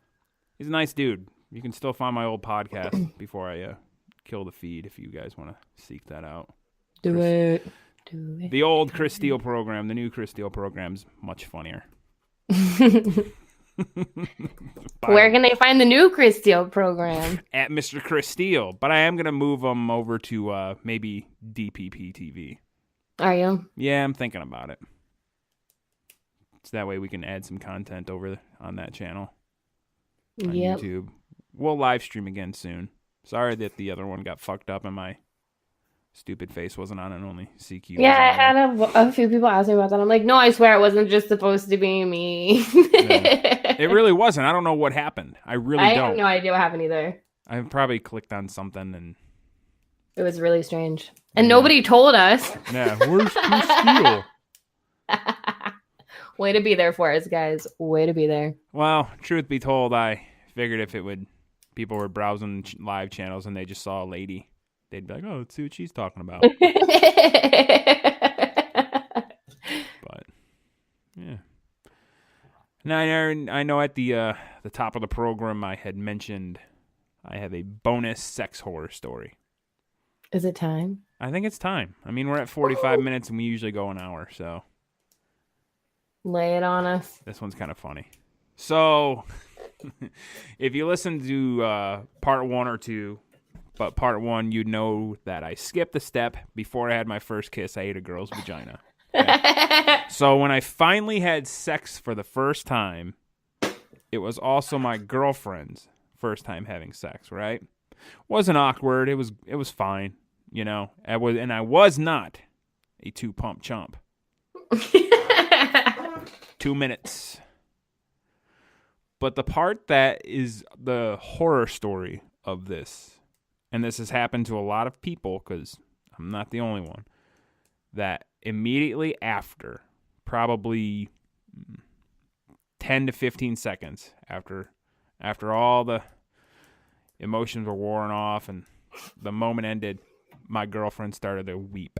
[SPEAKER 6] He's a nice dude. You can still find my old podcast before I kill the feed if you guys want to seek that out.
[SPEAKER 1] Do it.
[SPEAKER 6] The old Chris Steele program, the new Chris Steele program's much funnier.
[SPEAKER 1] Where can they find the new Chris Steele program?
[SPEAKER 6] At Mr. Chris Steele. But I am going to move them over to maybe DPP TV.
[SPEAKER 1] Are you?
[SPEAKER 6] Yeah, I'm thinking about it. So that way we can add some content over on that channel on YouTube. We'll live stream again soon. Sorry that the other one got fucked up and my stupid face wasn't on it, only CQ.
[SPEAKER 1] Yeah, I had a few people ask me about that. I'm like, no, I swear it wasn't just supposed to be me.
[SPEAKER 6] It really wasn't. I don't know what happened. I don't.
[SPEAKER 1] I have no idea what happened either.
[SPEAKER 6] I probably clicked on something and
[SPEAKER 1] it was really strange. And nobody told us.
[SPEAKER 6] yeah, where's Chris Steele?
[SPEAKER 1] Way to be there for us, guys. Way to be there.
[SPEAKER 6] Well, truth be told, I figured if people were browsing live channels and they just saw a lady, they'd be like, "Oh, let's see what she's talking about." But yeah. Now I know at the top of the program I had mentioned I have a bonus sex horror story.
[SPEAKER 1] Is it time?
[SPEAKER 6] I think it's time. I mean, we're at 45 minutes and we usually go an hour, so
[SPEAKER 1] lay it on us.
[SPEAKER 6] this one's kind of funny. So, if you listen to part 1 or 2, but part 1, you'd know that I skipped a step. Before I had my first kiss, I ate a girl's vagina. Okay? So when I finally had sex for the first time, it was also my girlfriend's first time having sex, right? Wasn't awkward. It was fine, you know. I was not a 2-pump chump. 2 minutes. But the part that is the horror story of this, and this has happened to a lot of people because I'm not the only one, that immediately after, probably 10 to 15 seconds after all the emotions were worn off and the moment ended, my girlfriend started to weep.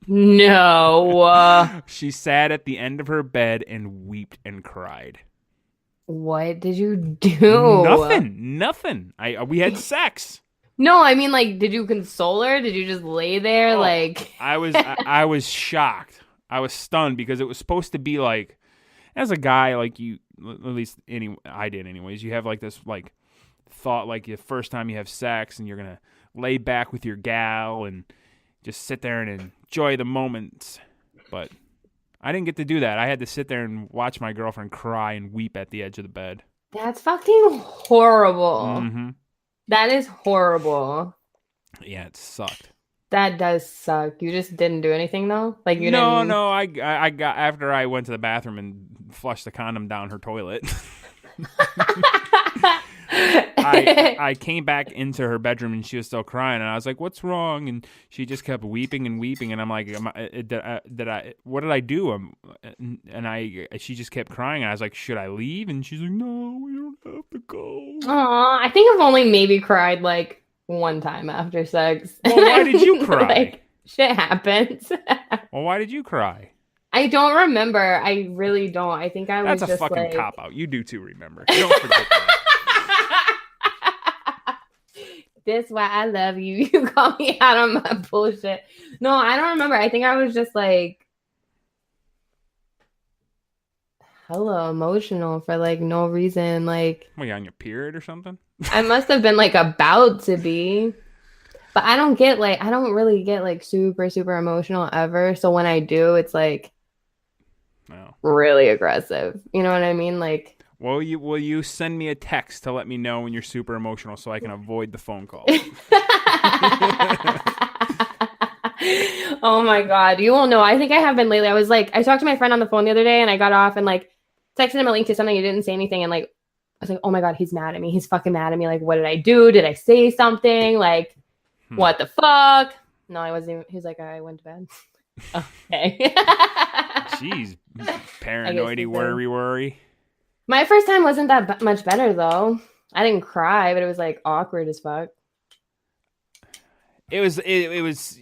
[SPEAKER 1] No.
[SPEAKER 6] She sat at the end of her bed and wept and cried.
[SPEAKER 1] What did you do?
[SPEAKER 6] Nothing. We had sex.
[SPEAKER 1] No, I mean, like, did you console her? Did you just lay there, like?
[SPEAKER 6] I was shocked. I was stunned because it was supposed to be like, as a guy, like you, at least I did anyways. You have like this like thought, like the first time you have sex, and you're gonna lay back with your gal and just sit there and enjoy the moments. But I didn't get to do that. I had to sit there and watch my girlfriend cry and weep at the edge of the bed.
[SPEAKER 1] That's fucking horrible.
[SPEAKER 6] Mm-hmm.
[SPEAKER 1] That is horrible.
[SPEAKER 6] Yeah, it sucked.
[SPEAKER 1] That does suck. You just didn't do anything though? Like you didn't...
[SPEAKER 6] No, I got after I went to the bathroom and flushed the condom down her toilet. I came back into her bedroom and she was still crying, and I was like, "What's wrong?" And she just kept weeping and weeping, and I'm like, what did I do? She just kept crying, and I was like, "Should I leave?" And she's like, "No, we don't have to go."
[SPEAKER 1] Aw, I think I've only maybe cried like one time after sex.
[SPEAKER 6] Well, why did you cry?
[SPEAKER 1] Like, shit happens.
[SPEAKER 6] Well, why did you cry?
[SPEAKER 1] I don't remember. I really don't. I think I was
[SPEAKER 6] That's a
[SPEAKER 1] just
[SPEAKER 6] fucking
[SPEAKER 1] like...
[SPEAKER 6] cop out. You do too, remember. You don't forget that.
[SPEAKER 1] This why I love you. You call me out on my bullshit. No, I don't remember. I think I was just like hella emotional for like no reason. Like,
[SPEAKER 6] were you on your period or something?
[SPEAKER 1] I must have been like about to be. But I don't really get like super, super emotional ever. So when I do, it's like really aggressive. You know what I mean? Like,
[SPEAKER 6] will you send me a text to let me know when you're super emotional so I can avoid the phone call?
[SPEAKER 1] Oh my God. You won't know. I think I have been lately. I talked to my friend on the phone the other day and I got off and like texted him a link to something. He didn't say anything. And like, I was like, oh my God, he's mad at me. He's fucking mad at me. Like, what did I do? Did I say something? Like, what the fuck? No, I wasn't even. He was like, I went to bed. Okay.
[SPEAKER 6] Jeez. Paranoidy, worry.
[SPEAKER 1] My first time wasn't that much better though. I didn't cry, but it was like awkward as fuck.
[SPEAKER 6] It was.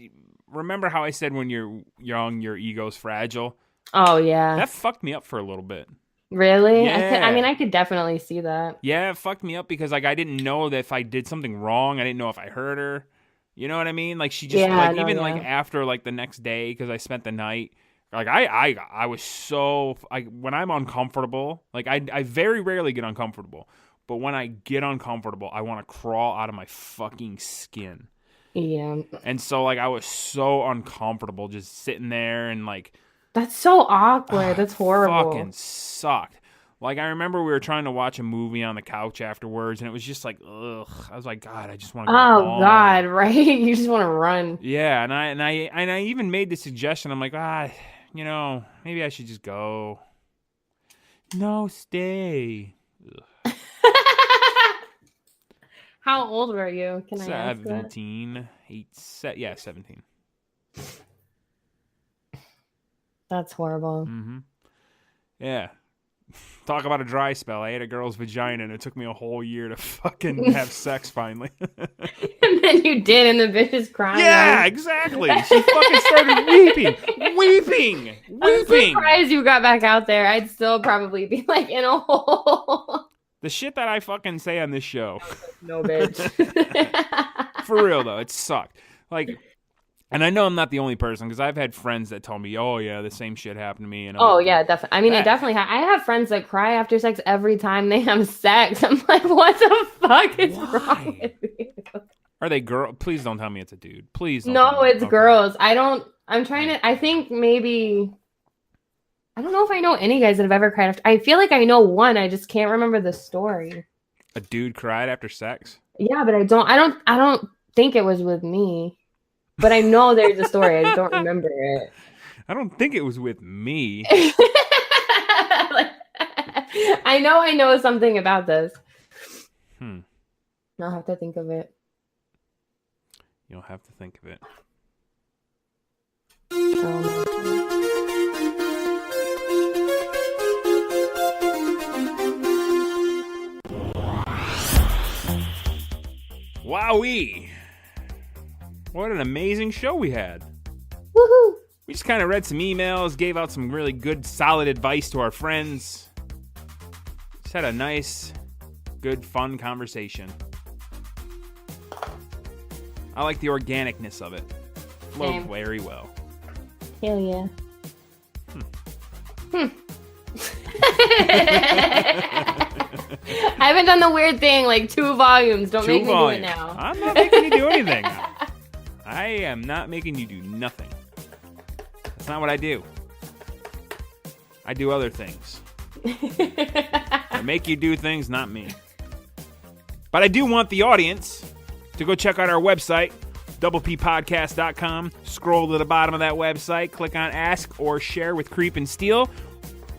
[SPEAKER 6] Remember how I said when you're young, your ego's fragile?
[SPEAKER 1] Oh yeah.
[SPEAKER 6] That fucked me up for a little bit.
[SPEAKER 1] Really?
[SPEAKER 6] Yeah.
[SPEAKER 1] I mean, I could definitely see that.
[SPEAKER 6] Yeah, it fucked me up because like I didn't know that if I did something wrong, I didn't know if I hurt her. You know what I mean? Like she just like after like the next day because I spent the night. Like I was so when I'm uncomfortable, like I very rarely get uncomfortable, but when I get uncomfortable, I want to crawl out of my fucking skin.
[SPEAKER 1] Yeah.
[SPEAKER 6] And so like I was so uncomfortable just sitting there and like
[SPEAKER 1] That's so awkward. That's horrible.
[SPEAKER 6] Fucking sucked. Like I remember we were trying to watch a movie on the couch afterwards, and it was just like, ugh. I was like, God, I just want to go home.
[SPEAKER 1] God, right? You just want to run.
[SPEAKER 6] Yeah, and I even made the suggestion. I'm like, maybe I should just go. No, stay.
[SPEAKER 1] How old were you? Can I ask that?
[SPEAKER 6] 17. 17.
[SPEAKER 1] That's horrible.
[SPEAKER 6] Mm-hmm. Yeah. Talk about a dry spell. I ate a girl's vagina, and it took me a whole year to fucking have sex finally.
[SPEAKER 1] And then you did, and the bitch is crying.
[SPEAKER 6] Yeah, exactly. She fucking started weeping.
[SPEAKER 1] I'm surprised you got back out there. I'd still probably be like in a hole.
[SPEAKER 6] The shit that I fucking say on this show.
[SPEAKER 1] No, bitch.
[SPEAKER 6] For real, though, it sucked. Like, and I know I'm not the only person, because I've had friends that told me, oh, yeah, the same shit happened to me. And
[SPEAKER 1] yeah, definitely. I mean, it definitely I have friends that cry after sex every time they have sex. I'm like, what the fuck is wrong with you?
[SPEAKER 6] Are they girls? Please don't tell me it's a dude. Please don't.
[SPEAKER 1] No, it's girls. I think maybe... I don't know if I know any guys that have ever cried after. I feel like I know one. I just can't remember the story.
[SPEAKER 6] A dude cried after sex?
[SPEAKER 1] Yeah, but I don't think it was with me. But I know there's a story. I just don't remember it.
[SPEAKER 6] I don't think it was with me.
[SPEAKER 1] I know something about this.
[SPEAKER 6] I'll
[SPEAKER 1] have to think of it.
[SPEAKER 6] You'll have to think of it. Wowee! What an amazing show we had.
[SPEAKER 1] Woohoo!
[SPEAKER 6] We just kind of read some emails, gave out some really good, solid advice to our friends. Just had a nice, good, fun conversation. I like the organicness of it. Flowed very well.
[SPEAKER 1] Hell yeah. I haven't done the weird thing like 2 volumes. Don't make me do it now.
[SPEAKER 6] I'm not making you do anything. I am not making you do nothing. That's not what I do. I do other things. I make you do things, not me. But I do want the audience to go check out our website, doublepodcast.com. Scroll to the bottom of that website, click on Ask or Share with Creep and Steele,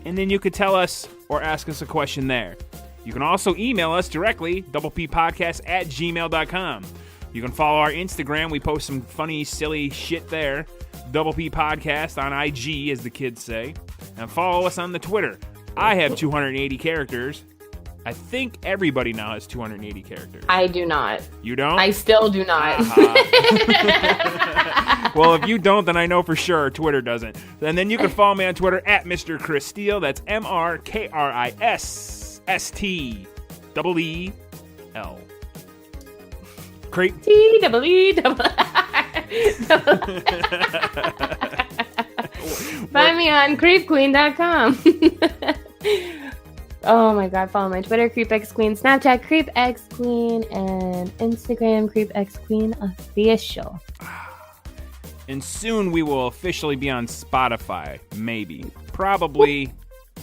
[SPEAKER 6] and then you could tell us or ask us a question there. You can also email us directly, doublepodcast@gmail.com. You can follow our Instagram. We post some funny, silly shit there. Double P Podcast on IG, as the kids say. And follow us on the Twitter. I have 280 characters. I think everybody now has 280 characters.
[SPEAKER 1] I do not.
[SPEAKER 6] You don't?
[SPEAKER 1] I still do not.
[SPEAKER 6] Well, if you don't, then I know for sure Twitter doesn't. And then you can follow me on Twitter at Mr. Chris Steele. That's MrKrisEel. Creep.
[SPEAKER 1] Find me on creepqueen.com. Oh my god, follow my Twitter, CreepXQueen, Snapchat, CreepXQueen, and Instagram, CreepXQueen Official.
[SPEAKER 6] And soon we will officially be on Spotify. Maybe. Probably.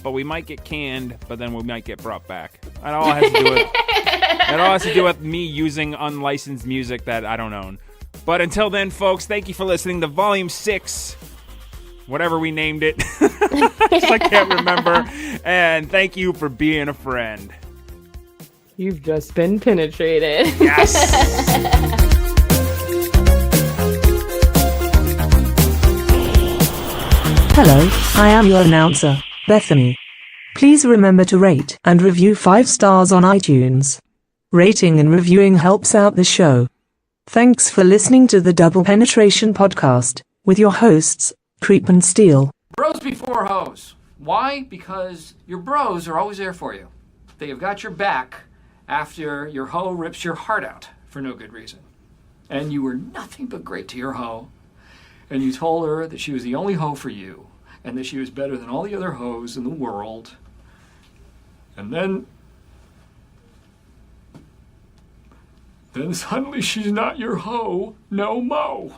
[SPEAKER 6] But we might get canned, but then we might get brought back. It all has to do with me using unlicensed music that I don't own. But until then, folks, thank you for listening to Volume 6. Whatever we named it. I can't remember. And thank you for being a friend.
[SPEAKER 1] You've just been penetrated.
[SPEAKER 6] Yes!
[SPEAKER 5] Hello, I am your announcer, Bethany. Please remember to rate and review 5 stars on iTunes. Rating and reviewing helps out the show. Thanks for listening to the Double Penetration Podcast with your hosts, Creep and Steele.
[SPEAKER 2] Bros before hoes. Why? Because your bros are always there for you. They have got your back after your hoe rips your heart out for no good reason. And you were nothing but great to your hoe. And you told her that she was the only hoe for you. and that she was better than all the other hoes in the world. And then suddenly she's not your hoe no mo.